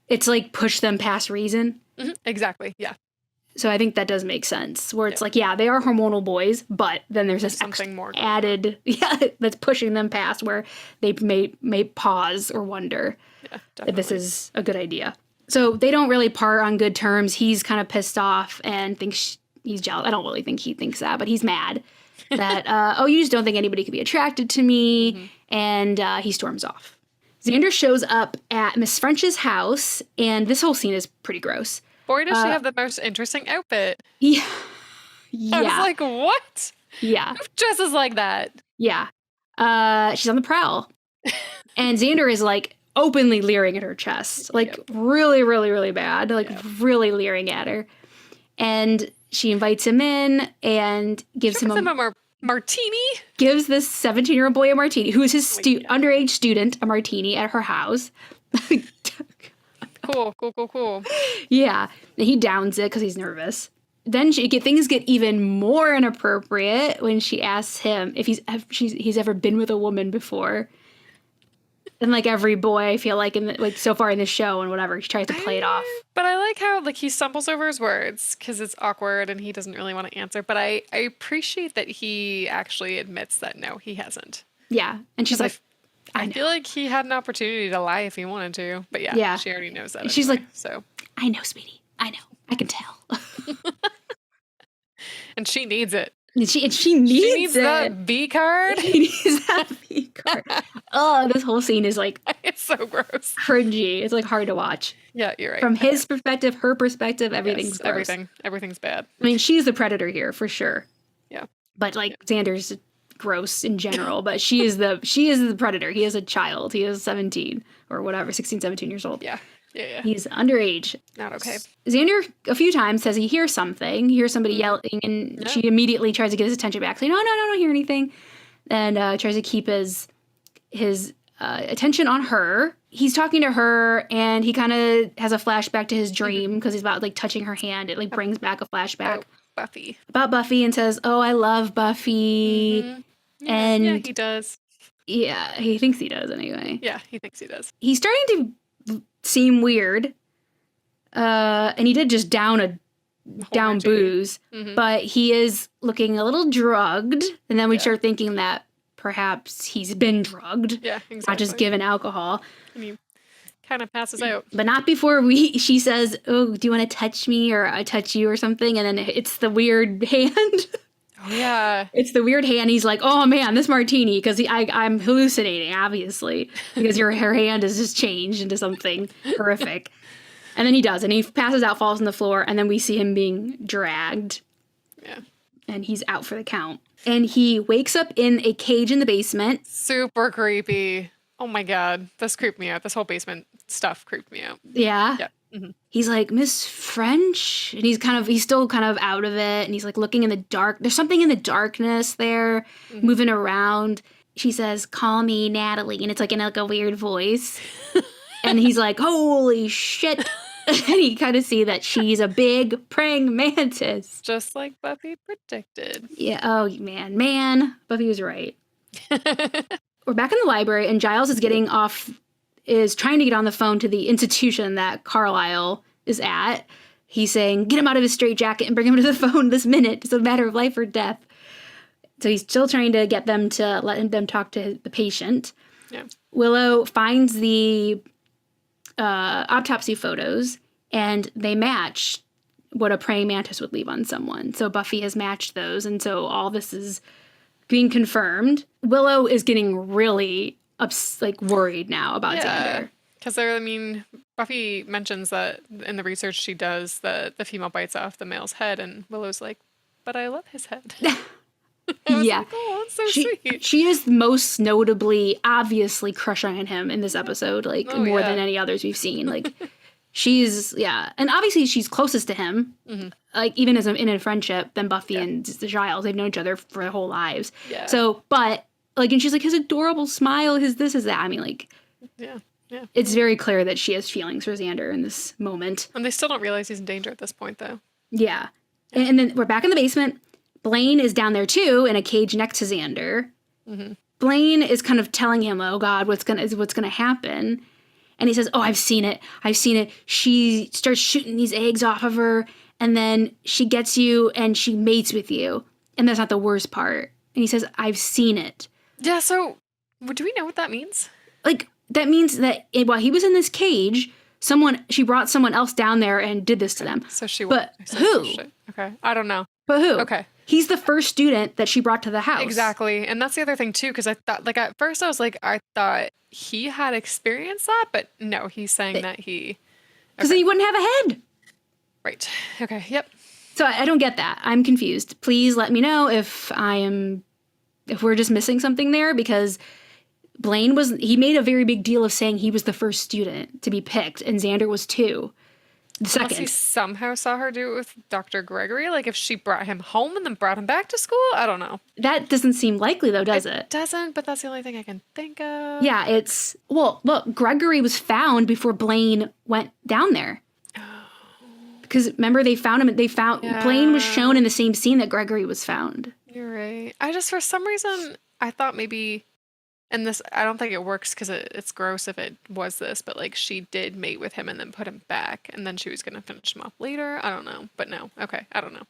it's like push them past reason. Mm-hmm. Exactly. Yeah. So I think that does make sense. Where it's like, yeah, they are hormonal boys, but then there's this something more added, that's pushing them past where they may pause or wonder if this is a good idea. So they don't really part on good terms. He's kind of pissed off and thinks he's jealous. I don't really think he thinks that, but he's mad that, you just don't think anybody could be attracted to me. And he storms off. Xander shows up at Miss French's house, and this whole scene is pretty gross. Boy, does she have the most interesting outfit. Yeah. I was like, what? Yeah. Who dresses like that? Yeah. She's on the prowl. And Xander is like openly leering at her chest. Like really, really, really bad. Like really leering at her. And she invites him in and gives him a martini? Gives this 17-year-old boy a martini, who is his underage student a martini at her house. Cool. Yeah. And he downs it because he's nervous. Then things get even more inappropriate when she asks him if he's ever been with a woman before. And like every boy, I feel like so far in the show and whatever, she tries to play it off. But I like how like he stumbles over his words because it's awkward and he doesn't really want to answer. But I appreciate that he actually admits that no, he hasn't. Yeah, and she's like, I feel like he had an opportunity to lie if he wanted to. But yeah, she already knows that. She's anyway, like, so I know, sweetie, I know, I can tell. And she needs it. And she needs it. That B card. She needs that B card. Oh, this whole scene is like it's so gross, cringy. It's like hard to watch. Yeah, you're right. From his perspective, her perspective, everything's gross. Everything's bad. I mean, she's the predator here for sure. Yeah, but like Xander's gross in general, but she is the predator. He is a child. He is 17 or whatever, 16, 17 years old. Yeah. He's underage. Not okay. Xander a few times says he hears something. He hears somebody yelling, and she immediately tries to get his attention back, saying, no, I don't hear anything. And tries to keep his attention on her. He's talking to her, and he kind of has a flashback to his dream because he's about like touching her hand. It like brings back a flashback. About Buffy, and says, oh, I love Buffy. Yeah, and he does. Yeah, he thinks he does anyway. Yeah, he thinks he does. He's starting to seem weird. And he did just down booze. But he is looking a little drugged. And then we start thinking that perhaps he's been drugged. Yeah, exactly. Not just given alcohol. And he kind of passes out. But not before she says, oh, do you want to touch me or I touch you or something? And then it's the weird hand. Oh, yeah. It's the weird hand. He's like, oh, man, this martini, because I'm hallucinating, obviously, because her hand has just changed into something horrific. And then he does, and he passes out, falls on the floor, and then we see him being dragged. Yeah. And he's out for the count. And he wakes up in a cage in the basement. Super creepy. Oh, my God. This creeped me out. This whole basement stuff creeped me out. Yeah? Yeah. Mm-hmm. He's like, Miss French? And he's still kind of out of it. And he's like looking in the dark. There's something in the darkness there, moving around. She says, call me Natalie. And it's like in like a weird voice. And he's like, holy shit. And you kind of see that she's a big praying mantis. Just like Buffy predicted. Yeah. Oh, man. Buffy was right. We're back in the library, and Giles is trying to get on the phone to the institution that Carlisle is at. He's saying, get him out of his straitjacket and bring him to the phone this minute. It's a matter of life or death. So he's still trying to get them to let them talk to the patient. Yeah. Willow finds the autopsy photos, and they match what a praying mantis would leave on someone. So Buffy has matched those, and so all this is being confirmed. Willow is getting really worried now about Xander. Because Buffy mentions that in the research she does that the female bites off the male's head, and Willow's like, but I love his head. Yeah. Like, oh, that's so sweet. She is most notably, obviously crushing on him in this episode, more than any others we've seen. Like, she's, and obviously she's closest to him, even as in a friendship, than Buffy and Giles. They've known each other for their whole lives. Yeah. So, but, and she's like, his adorable smile, his this, is that. I mean, yeah. It's very clear that she has feelings for Xander in this moment. And they still don't realize he's in danger at this point, though. Yeah. And then we're back in the basement. Blaine is down there, too, in a cage next to Xander. Blaine is kind of telling him, oh God, what's gonna happen? And he says, oh, I've seen it. She starts shooting these eggs off of her, and then she gets you and she mates with you. And that's not the worst part. And he says, I've seen it. Yeah, so do we know what that means? Like, that means that while he was in this cage, she brought someone else down there and did this to them. So she But who? Okay, I don't know. But who? Okay. He's the first student that she brought to the house. Exactly. And that's the other thing, too, because I thought, like, at first I was like, I thought he had experienced that, but no, he's saying that he... Because then he wouldn't have a head. Right. Okay, yep. So I don't get that. I'm confused. Please let me know if we're just missing something there, because Blaine he made a very big deal of saying he was the first student to be picked, and Xander was too. The second. Unless he somehow saw her do it with Dr. Gregory, like if she brought him home and then brought him back to school, I don't know. That doesn't seem likely though, does it? It doesn't, but that's the only thing I can think of. Yeah, well, look, Gregory was found before Blaine went down there. Because remember, they found him. Blaine was shown in the same scene that Gregory was found. You're right. I just, for some reason, I thought maybe, and this, I don't think it works because it's gross if it was this, but like she did mate with him and then put him back, and then she was going to finish him off later. I don't know. But no. Okay. I don't know.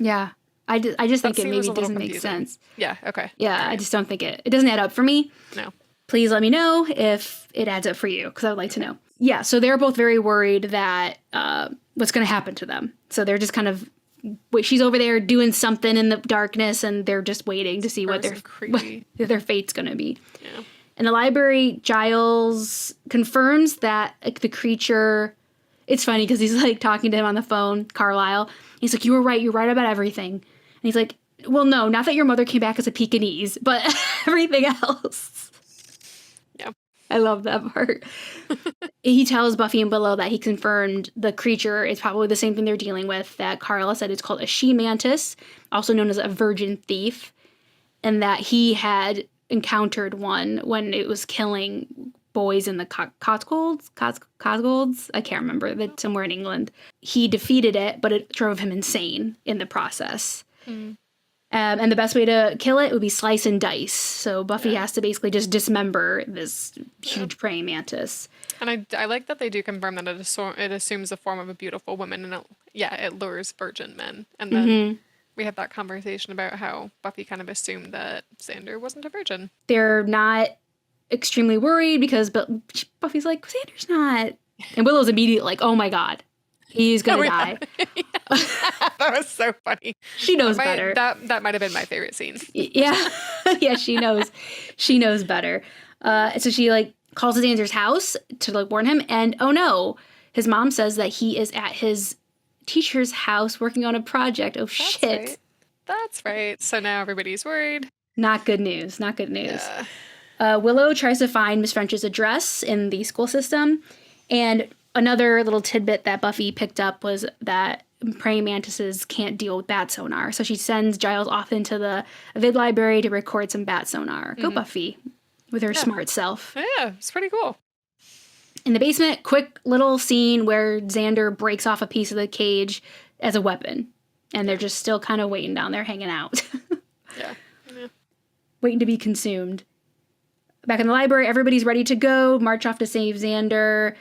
Yeah. I just think it maybe doesn't make sense. Yeah. Okay. Yeah. Right. I just don't think it doesn't add up for me. No. Please let me know if it adds up for you, because I would like to know. Yeah, so they're both very worried that what's going to happen to them. So they're just kind of, she's over there doing something in the darkness, and they're just waiting to see what their fate's going to be. Yeah. In the library, Giles confirms that the creature, it's funny because he's like talking to him on the phone, Carlisle. He's like, you were right about everything. And he's like, well, no, not that your mother came back as a Pekingese, but everything else. Yeah. I love that part. He tells Buffy and Willow that he confirmed the creature is probably the same thing they're dealing with, that Carla said it's called a she-mantis, also known as a virgin thief, and that he had encountered one when it was killing boys in the Cotswolds? I can't remember, somewhere in England. He defeated it, but it drove him insane in the process. Mm. And the best way to kill it would be slice and dice. So Buffy has to basically just dismember this huge praying mantis. And I like that they do confirm that it assumes the form of a beautiful woman, and it lures virgin men. And then we had that conversation about how Buffy kind of assumed that Xander wasn't a virgin. They're not extremely worried because Buffy's like, Xander's not. And Willow's immediately like, oh my God, he's going to die. That was so funny. She knows better. That might have been my favorite scene. Yeah. Yeah, she knows. She knows better. So she calls Xander's house to warn him. And oh no, his mom says that he is at his teacher's house working on a project. Oh, shit. Right. That's right. So now everybody's worried. Not good news. Not good news. Yeah. Willow tries to find Miss French's address in the school system. And another little tidbit that Buffy picked up was that praying mantises can't deal with bat sonar. So she sends Giles off into the vid library to record some bat sonar. Go Buffy with her smart self. Yeah, it's pretty cool. In the basement, quick little scene where Xander breaks off a piece of the cage as a weapon. And they're just still kind of waiting down there, hanging out. Yeah. Waiting to be consumed. Back in the library, everybody's ready to go, march off to save Xander.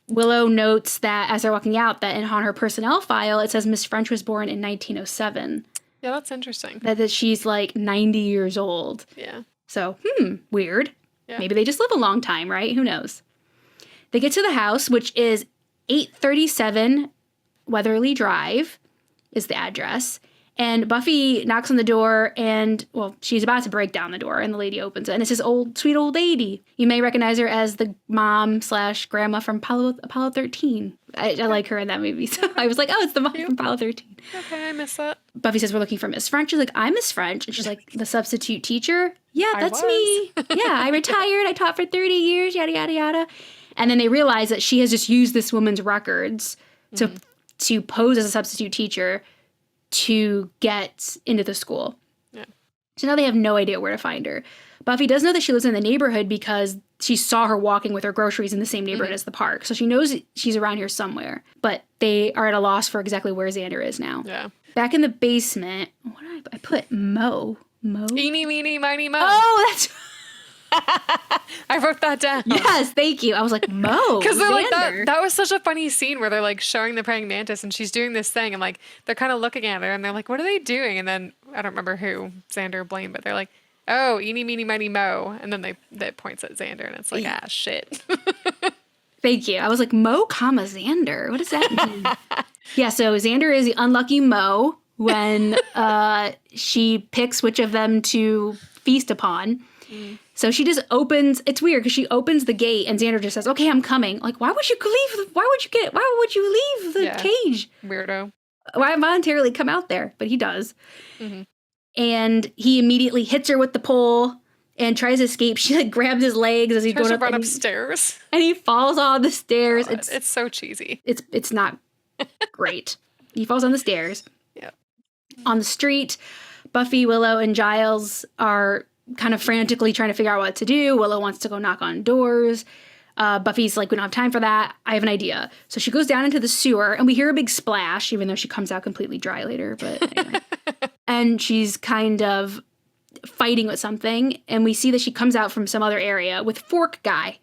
Willow notes that as they're walking out, that on her personnel file, it says Miss French was born in 1907. Yeah, that's interesting. That she's 90 years old. Yeah. So, weird. Yeah. Maybe they just live a long time, right? Who knows? They get to the house, which is 837 Weatherly Drive is the address. And Buffy knocks on the door and, she's about to break down the door, and the lady opens it. And it's this sweet old lady. You may recognize her as the mom/grandma from Apollo 13. I like her in that movie. So I was like, oh, it's the mom from Apollo 13. Okay, I missed that. Buffy says, we're looking for Miss French. She's like, I'm Miss French. And she's like, the substitute teacher? Yeah, that's me. Yeah, I retired. I taught for 30 years, yada, yada, yada. And then they realize that she has just used this woman's records to pose as a substitute teacher to get into the school. Yeah. So now they have no idea where to find her. Buffy does know that she lives in the neighborhood because she saw her walking with her groceries in the same neighborhood as the park. So she knows she's around here somewhere. But they are at a loss for exactly where Xander is now. Yeah. Back in the basement, what did I put? Mo. Mo? Eeny, meeny, miny, mo. Oh, that's... I wrote that down. Yes, thank you. I was like, Mo, Because they're like, Xander. that was such a funny scene where they're like showing the praying mantis and she's doing this thing and like they're kind of looking at her and they're like, what are they doing? And then I don't remember who, Xander or Blaine, but they're like, oh, eeny, meeny, miny, mo. And then they points at Xander and it's like, ah, shit. Thank you. I was like, Mo, comma, Xander. What does that mean? Yeah, so Xander is the unlucky Mo when she picks which of them to feast upon. So she just opens, it's weird because she opens the gate and Xander just says, okay, I'm coming. Like, why would you leave the cage? Weirdo. Why voluntarily come out there? But he does. And he immediately hits her with the pole and tries to escape. She like grabs his legs as he's Tries going to up run upstairs. and he falls on the stairs. God, it's so cheesy. It's not great. He falls on the stairs. Yeah. On the street, Buffy, Willow, and Giles are kind of frantically trying to figure out what to do. Willow wants to go knock on doors. Buffy's like, we don't have time for that. I have an idea. So she goes down into the sewer and we hear a big splash, even though she comes out completely dry later. But anyway. And she's kind of fighting with something. And we see that she comes out from some other area with Fork Guy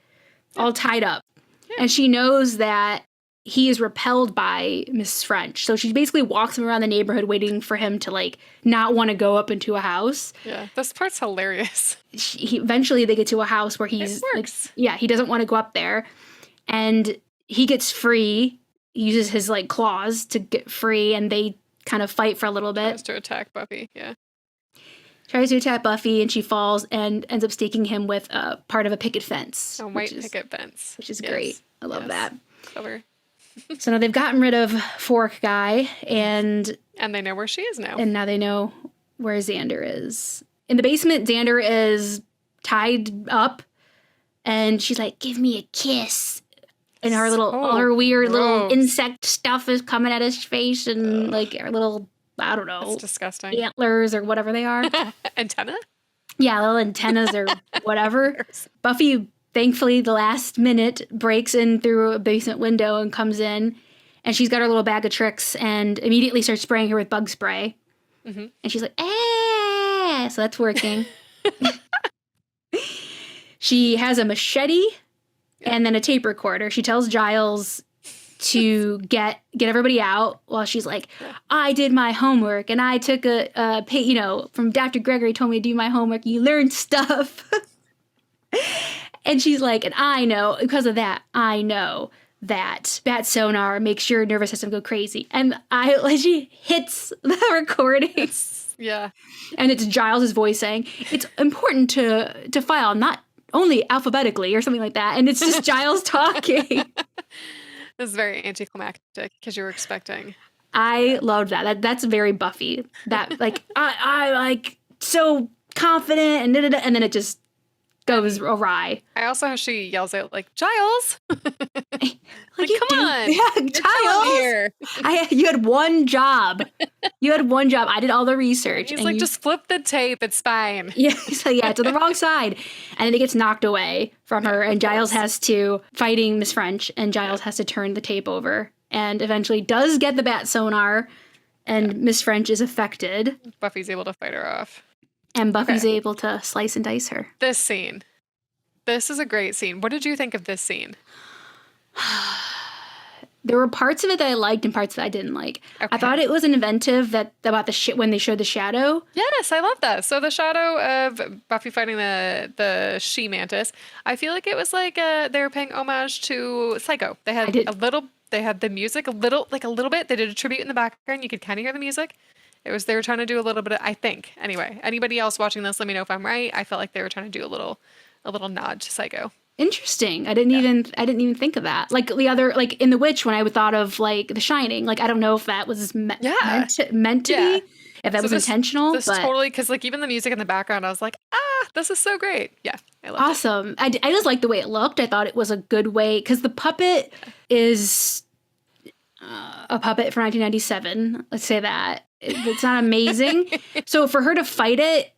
all tied up. Yeah. And she knows that he is repelled by Miss French. So she basically walks him around the neighborhood waiting for him to like not want to go up into a house. Yeah, this part's hilarious. Eventually they get to a house where he's like, yeah, he doesn't want to go up there. And he gets free, he uses his like claws to get free, and they kind of fight for a little bit. Tries to attack Buffy, yeah. Tries to attack Buffy and she falls and ends up staking him with a part of a picket fence. A white picket fence. Which is great. I love that. Clever. So now they've gotten rid of Fork Guy and they know where she is now. And now they know where Xander is. In the basement, Xander is tied up and she's like, give me a kiss. And her all her weird little insect stuff is coming at his face and like her little, I don't know. It's disgusting. Antlers or whatever they are. Antenna? Yeah, little antennas or whatever. Buffy, thankfully, the last minute breaks in through a basement window and comes in. And she's got her little bag of tricks and immediately starts spraying her with bug spray. And she's like, eh! So that's working. She has a machete and then a tape recorder. She tells Giles to get everybody out while she's like, I did my homework and I took from Dr. Gregory told me to do my homework. You learned stuff. And she's like, and I know, because of that, I know that bat sonar makes your nervous system go crazy. And she hits the recording. Yeah. And it's Giles' voice saying, it's important to file not only alphabetically or something like that. And it's just Giles talking. This is very anticlimactic because you were expecting. I loved that. That's very Buffy. That like, I like so confident and da-da-da, and then it just goes awry. I also how she yells out like, Giles. Like come on. Yeah, Giles. You had one job. I did all the research. He's like, just flip the tape. It's fine. Yeah, so it's on the wrong side. And then it gets knocked away from her. And Giles has to, fighting Miss French, and Giles has to turn the tape over. And eventually does get the bat sonar. And Miss French is affected. Buffy's able to fight her off. And Buffy's able to slice and dice her. This scene. This is a great scene. What did you think of this scene? There were parts of it that I liked and parts that I didn't like. Okay. I thought it was an inventive about the shit when they showed the shadow. Yes, I love that. So the shadow of Buffy fighting the she mantis, I feel like it was like they were paying homage to Psycho. They had they had the music a little bit. They did a tribute in the background. You could kind of hear the music. They were trying to do a little bit of, I think. Anyway, anybody else watching this, let me know if I'm right. I felt like they were trying to do a little nod to Psycho. Interesting. I didn't even think of that. Like the other, like in The Witch, when I would thought of like The Shining, like I don't know if that was meant to be, if that was intentional. This totally, because like even the music in the background, I was like, this is so great. Yeah, I love it. Awesome. I just liked the way it looked. I thought it was a good way, because the puppet is a puppet from 1997. Let's say that. It's not amazing. So for her to fight it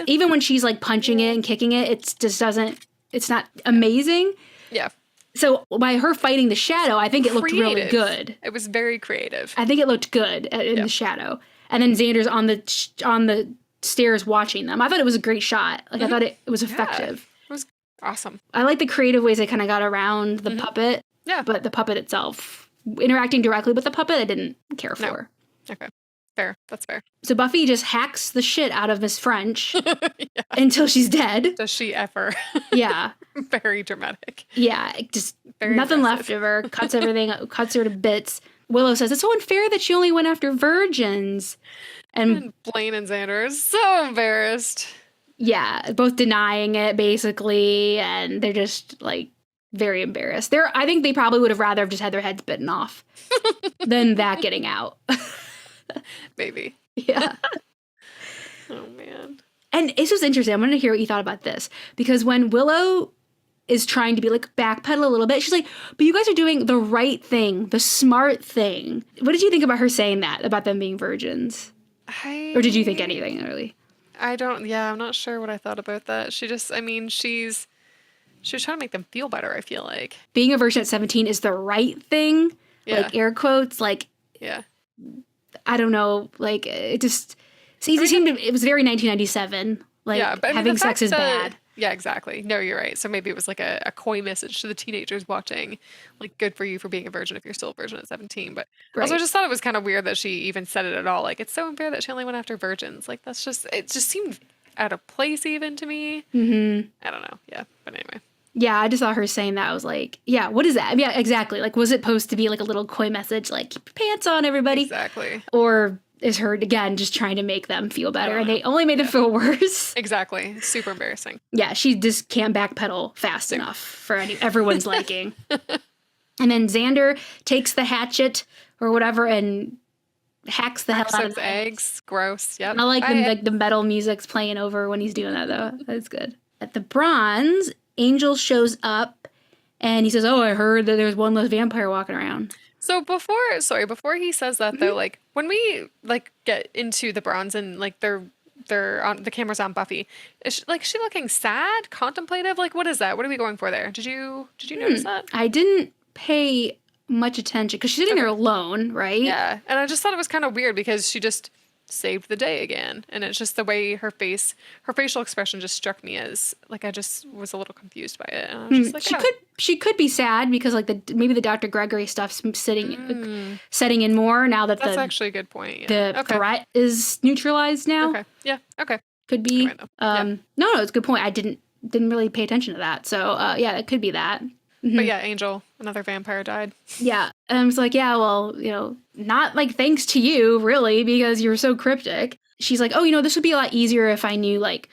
even when she's like punching it and kicking it, it just doesn't. It's not amazing. Yeah. So by her fighting the shadow, I think it looked really good. It was very creative. I think it looked good in the shadow. And then Xander's on the stairs watching them. I thought it was a great shot. Like, I thought it was effective. It was awesome. I like the creative ways they kind of got around the puppet. Yeah. But the puppet itself, interacting directly with the puppet, I didn't care for. Okay. Fair. That's fair. So Buffy just hacks the shit out of Miss French until she's dead. Does she ever? Yeah. Very dramatic. Yeah. Just Very nothing impressive. left of her. Cuts everything, cuts her to bits. Willow says, it's so unfair that she only went after virgins. And Blaine and Xander are so embarrassed. Yeah, both denying it, basically. And they're just, like, very embarrassed. I think they probably would have rather have just had their heads bitten off than that getting out. Maybe. Yeah. Oh, man. And it's just interesting. I want to hear what you thought about this. Because when Willow is trying to be like backpedal a little bit, she's like, but you guys are doing the right thing, the smart thing. What did you think about her saying that, about them being virgins? Or did you think anything, really? I'm not sure what I thought about that. She was trying to make them feel better, I feel like. Being a virgin at 17 is the right thing. Yeah. Like, air quotes, like, Yeah. I don't know, like, it just, it was very 1997. Like, Yeah, but having sex is bad. Yeah, exactly. No, you're right. So maybe it was like a coy message to the teenagers watching, like, good for you for being a virgin if you're still a virgin at 17. But also, I just thought it was kind of weird that she even said it at all. Like, it's so unfair that she only went after virgins. Like, it just seemed out of place even to me. Mm-hmm. I don't know. Yeah, but anyway. Yeah, I just saw her saying that. I was like, yeah, what is that? Yeah, exactly. Like, was it supposed to be like a little coy message, like, keep your pants on, everybody? Exactly. Or is her, again, just trying to make them feel better, and they only made them feel worse? Exactly. Super embarrassing. Yeah, she just can't backpedal fast enough for everyone's liking. And then Xander takes the hatchet or whatever and hacks the hell out of the eggs. Gross. Yep. I like the metal music's playing over when he's doing that, though. That's good. At the Bronze, Angel shows up and he says, oh, I heard that there's one less vampire walking around. So before he says that though, like when we like get into the Bronze and like they're on the camera's on Buffy, is she looking sad, contemplative? Like, what is that? What are we going for there? Did you notice that? I didn't pay much attention because she's sitting there alone, right? Yeah, and I just thought it was kind of weird because she just saved the day again, and it's just the way her facial expression just struck me as like I just was a little confused by it. And I was just like, she could be sad because like maybe the Dr. Gregory stuff's setting in more now that that's actually a good point. Yeah. The threat is neutralized now. Okay. Yeah. Okay. Could be. No, it's a good point. I didn't really pay attention to that. So yeah, it could be that. But yeah, Angel, another vampire died. Yeah. And I was like, yeah, well, not like thanks to you, really, because you're so cryptic. She's like, oh, this would be a lot easier if I knew, like,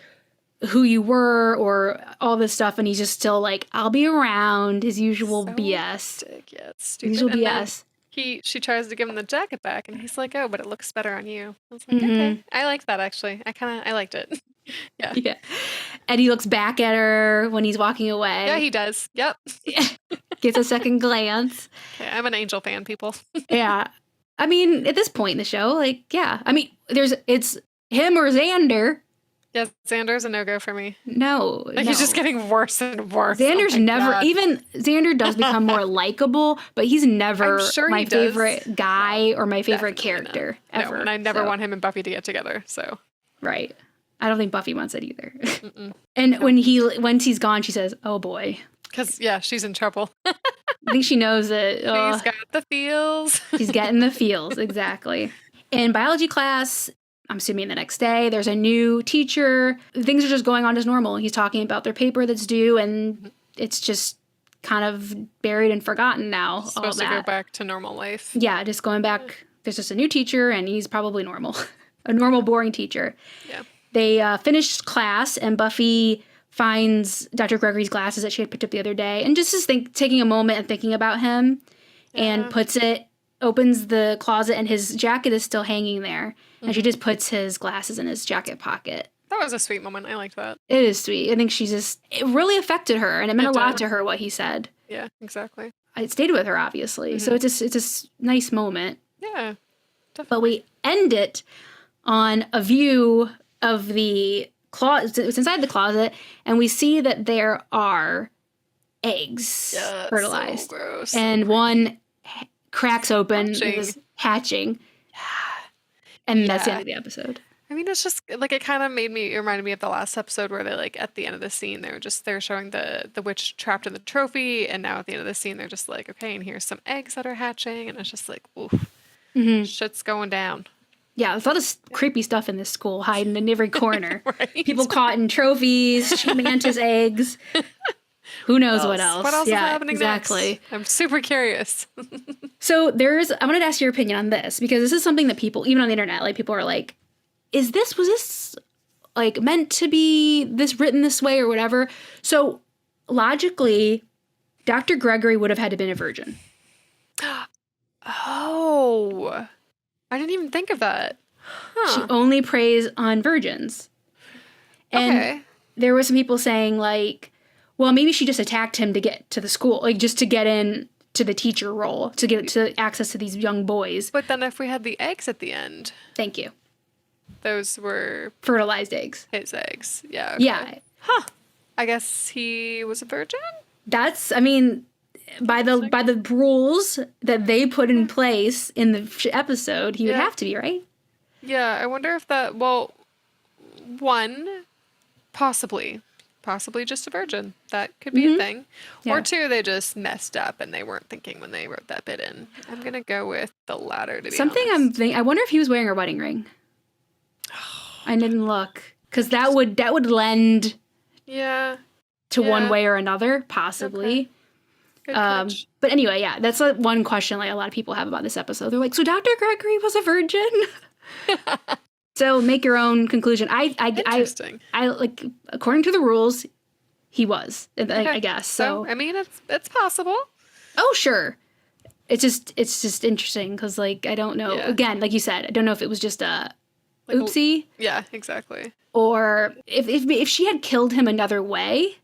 who you were or all this stuff. And he's just still like, I'll be around, his usual BS. Yeah, it's stupid. Usual BS. She tries to give him the jacket back, and he's like, oh, but it looks better on you. I was like, okay. I liked that, actually. I liked it. Yeah. Yeah. And he looks back at her when he's walking away. Yeah, he does. Yep. Gets a second glance. Okay, I'm an Angel fan, people. Yeah. I mean, at this point in the show, like, yeah. I mean, it's him or Xander. Yeah, Xander's a no-go for me. No. He's just getting worse and worse. Xander's Xander does become more likable, but he's never my favorite guy or my favorite character ever. No, and I never want him and Buffy to get together, so. Right. I don't think Buffy wants it either. And once he's gone, she says, oh boy. Because, yeah, she's in trouble. I think she knows that. She's got the feels. She's getting the feels, exactly. In biology class, I'm assuming the next day, there's a new teacher. Things are just going on as normal. He's talking about their paper that's due, and it's just kind of buried and forgotten now. Supposed to go back to normal life. Yeah, just going back. There's just a new teacher, and he's probably normal. A normal, boring teacher. Yeah. They finished class, and Buffy finds Dr. Gregory's glasses that she had picked up the other day, and just is taking a moment and thinking about him, and opens the closet, and his jacket is still hanging there, and she just puts his glasses in his jacket pocket. That was a sweet moment. I liked that. It is sweet. I think it really affected her, and it meant a lot to her what he said. Yeah, exactly. It stayed with her, obviously, so it's a nice moment. Yeah, definitely. But we end it on a view of the closet. It's inside the closet, and we see that there are eggs fertilized. So gross. And one cracks open and is hatching. And that's the end of the episode. I mean, it's just like it kind of reminded me of the last episode where they like at the end of the scene they're showing the witch trapped in the trophy, and now at the end of the scene they're just like, okay, and here's some eggs that are hatching, and it's just like, oof, shit's going down. Yeah, there's a lot of creepy stuff in this school, hiding in every corner. Right. People caught in trophies, mantis eggs. Who knows what else? What else is Yeah, happening exactly. next? I'm super curious. So I wanted to ask your opinion on this, because this is something that people, even on the internet, like people are like, was this like meant to be written this way or whatever? So logically, Dr. Gregory would have had to been a virgin. Oh, I didn't even think of that. She only preys on virgins. And there were some people saying like, well, maybe she just attacked him to get to the school, like just to get in to the teacher role, to get to access to these young boys. But then if we had the eggs at the end. Thank you. Those were fertilized eggs. His eggs. Yeah. Okay. Yeah. Huh. I guess he was a virgin? That's, I mean, by the rules that they put in place in the episode, he would have to be, right? Yeah, I wonder if that, well, one, possibly just a virgin. That could be a thing. Yeah. Or two, they just messed up and they weren't thinking when they wrote that bit in. I'm going to go with the latter, to be honest. I wonder if he was wearing a wedding ring. I didn't look, because that would lend to one way or another, possibly. Okay. But anyway, yeah, that's one question like a lot of people have about this episode. They're like, so Dr. Gregory was a virgin? So make your own conclusion. Interesting. I like, according to the rules, he was, I guess. So I mean, it's possible. Oh, sure. It's just interesting because, like, I don't know. Yeah. Again, like you said, I don't know if it was just a oopsie. Yeah, exactly. Or if she had killed him another way.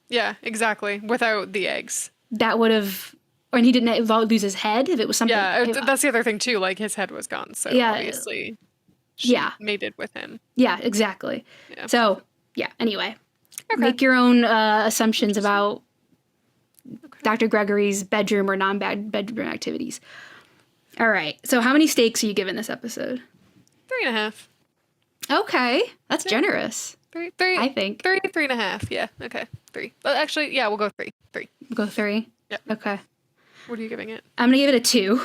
Yeah, exactly. Without the eggs. That would have, and he didn't lose his head if it was something. Yeah, that's the other thing too. Like his head was gone, so obviously, she mated with him. Yeah, exactly. Yeah. So anyway, make your own assumptions about Dr. Gregory's bedroom or non-bedroom activities. All right. So how many stakes are you giving this episode? 3.5. Okay, that's generous. Three. I think 3.5. Yeah. Okay. 3. Well, actually, yeah, we'll go 3. 3. We'll go 3. Yeah. Okay. What are you giving it? I'm gonna give it a 2.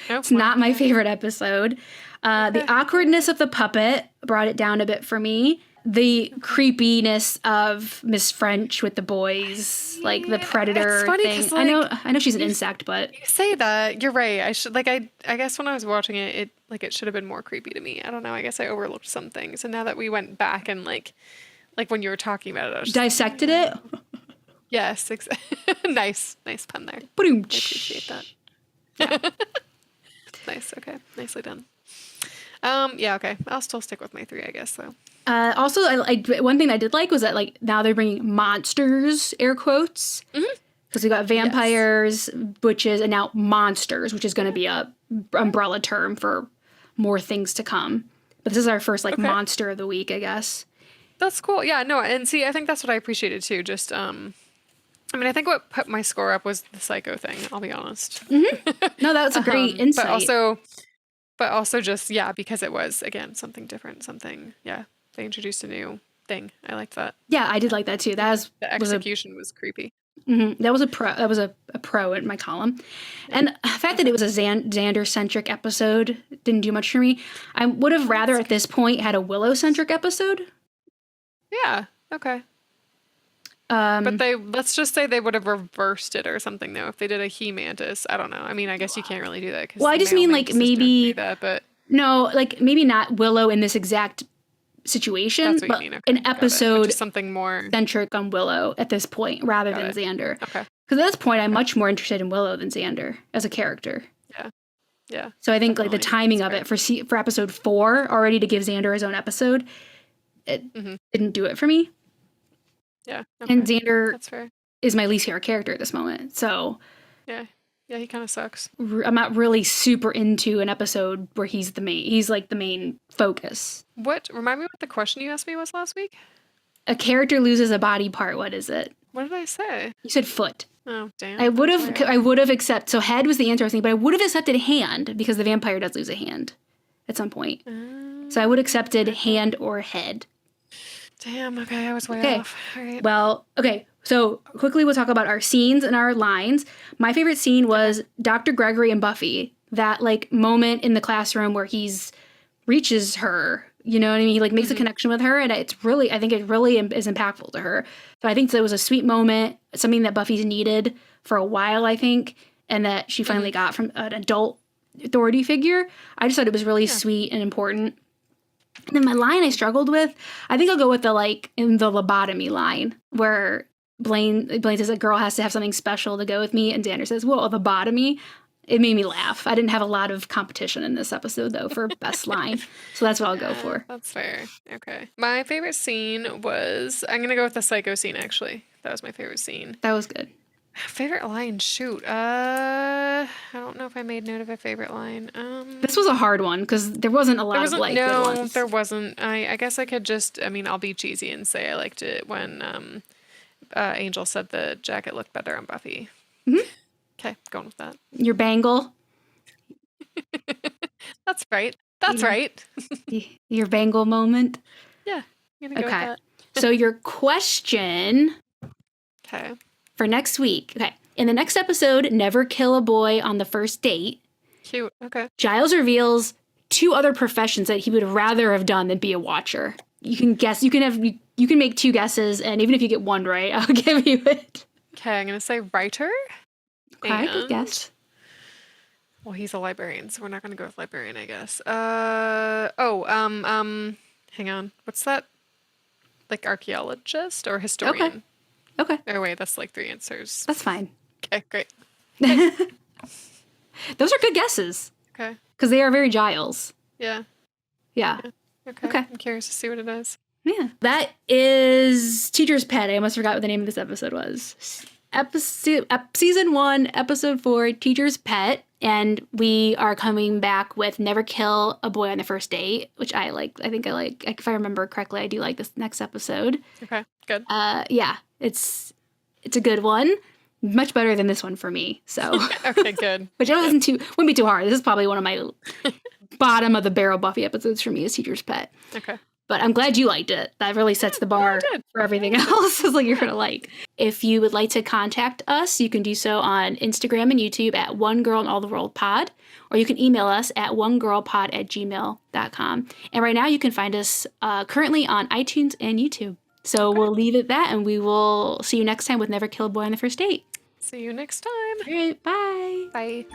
Oh, it's not my favorite episode. The awkwardness of the puppet brought it down a bit for me. The creepiness of Miss French with the boys, like the predator thing. Like, I know she's an insect, but you say that, you're right. I should I guess when I was watching it should have been more creepy to me. I don't know. I guess I overlooked some things, and now that we went back and like when you were talking about it, I was dissected it. Yes, nice pun there. I appreciate that. Yeah. Nice. Okay, nicely done. Yeah. Okay, I'll still stick with my 3, I guess. So. Also, one thing I did like was that like now they're bringing monsters, air quotes, because we got vampires, witches, and now monsters, which is going to be a umbrella term for more things to come. But this is our first monster of the week, I guess. That's cool. Yeah, no, and see, I think that's what I appreciated too. Just, I mean, I think what put my score up was the psycho thing. I'll be honest. Mm-hmm. No, that was a great insight. But also just because it was again something different. They introduced a new thing. I liked that. Yeah, I did like that too. The execution was creepy. Mm-hmm. That was a pro. That was a pro in my column, and the fact that it was a Xander centric episode didn't do much for me. I would have rather at this point had a Willow centric episode. Yeah. Okay. But let's just say they would have reversed it or something though. If they did a He-Mantis, I don't know. I mean, I guess you can't really do that. Well, I just mean like maybe but no, like maybe not Willow in this exact situation, that's what but you mean. Okay, an episode something more centric on Willow at this point rather than Xander. Okay. Because at this point, I'm much more interested in Willow than Xander as a character. Yeah. Yeah. So I think like the timing of it for episode 4 already to give Xander his own episode, it didn't do it for me. Yeah. Okay. And Xander is my least favorite character at this moment. So yeah, he kind of sucks. I'm not really super into an episode where he's like the main focus. Remind me what the question you asked me was last week? A character loses a body part. What is it? What did I say? You said foot. Oh, damn. I would have accepted. So head was the interesting, but I would have accepted hand because the vampire does lose a hand at some point. So I would have accepted hand or head. Damn, okay, I was way off. All right. Well, okay, so quickly we'll talk about our scenes and our lines. My favorite scene was Dr. Gregory and Buffy. That, like, moment in the classroom where he's reaches her, you know what I mean? He, like, makes a connection with her, and I think it really is impactful to her. So I think that was a sweet moment, something that Buffy's needed for a while, I think, and that she finally got from an adult authority figure. I just thought it was really sweet and important. And then my line I struggled with, I think I'll go with the, like, in the lobotomy line, where Blaine says a girl has to have something special to go with me, and Xander says, well, a lobotomy. It made me laugh. I didn't have a lot of competition in this episode, though, for best line. So that's what I'll go for. That's fair. Okay. My favorite scene was, I'm going to go with the psycho scene, actually. That was my favorite scene. That was good. Favorite line? Shoot. I don't know if I made note of a favorite line. This was a hard one because there wasn't a lot of, like, good ones. No, there wasn't. I guess I could just, I'll be cheesy and say I liked it when Angel said the jacket looked better on Buffy. Mm-hmm. Okay, going with that. Your bangle. That's right. That's right. Your bangle moment. Yeah, I'm gonna go with that. So your question for next week. Okay. In the next episode, Never Kill a Boy on the First Date. Cute. Okay. Giles reveals 2 other professions that he would rather have done than be a watcher. You can guess. You can make 2 guesses, and even if you get 1 right, I'll give you it. Okay, I'm gonna say writer. Okay, good guess. Well, he's a librarian, so we're not gonna go with librarian, I guess. Hang on. What's that? Like archaeologist or historian? Okay. Oh wait, that's like 3 answers. That's fine. Okay, great. Those are good guesses. Okay. Because they are very Giles. Yeah. Yeah. Okay. I'm curious to see what it is. Yeah. That is Teacher's Pet. I almost forgot what the name of this episode was. Season 1, episode 4, Teacher's Pet. And we are coming back with Never Kill a Boy on the First Date, which I like. I think I like. If I remember correctly, I do like this next episode. Okay, good. Yeah, it's a good one. Much better than this one for me. So okay, good. Which wouldn't be too hard. This is probably one of my bottom of the barrel Buffy episodes for me is Teacher's Pet. Okay. But I'm glad you liked it. That really sets the bar for everything else. It's like you're going to like. If you would like to contact us, you can do so on Instagram and YouTube at One Girl in All the World Pod, or you can email us at onegirlpod@gmail.com. And right now you can find us currently on iTunes and YouTube. So we'll leave it at that, and we will see you next time with Never Kill a Boy on the First Date. See you next time. All right, bye. Bye.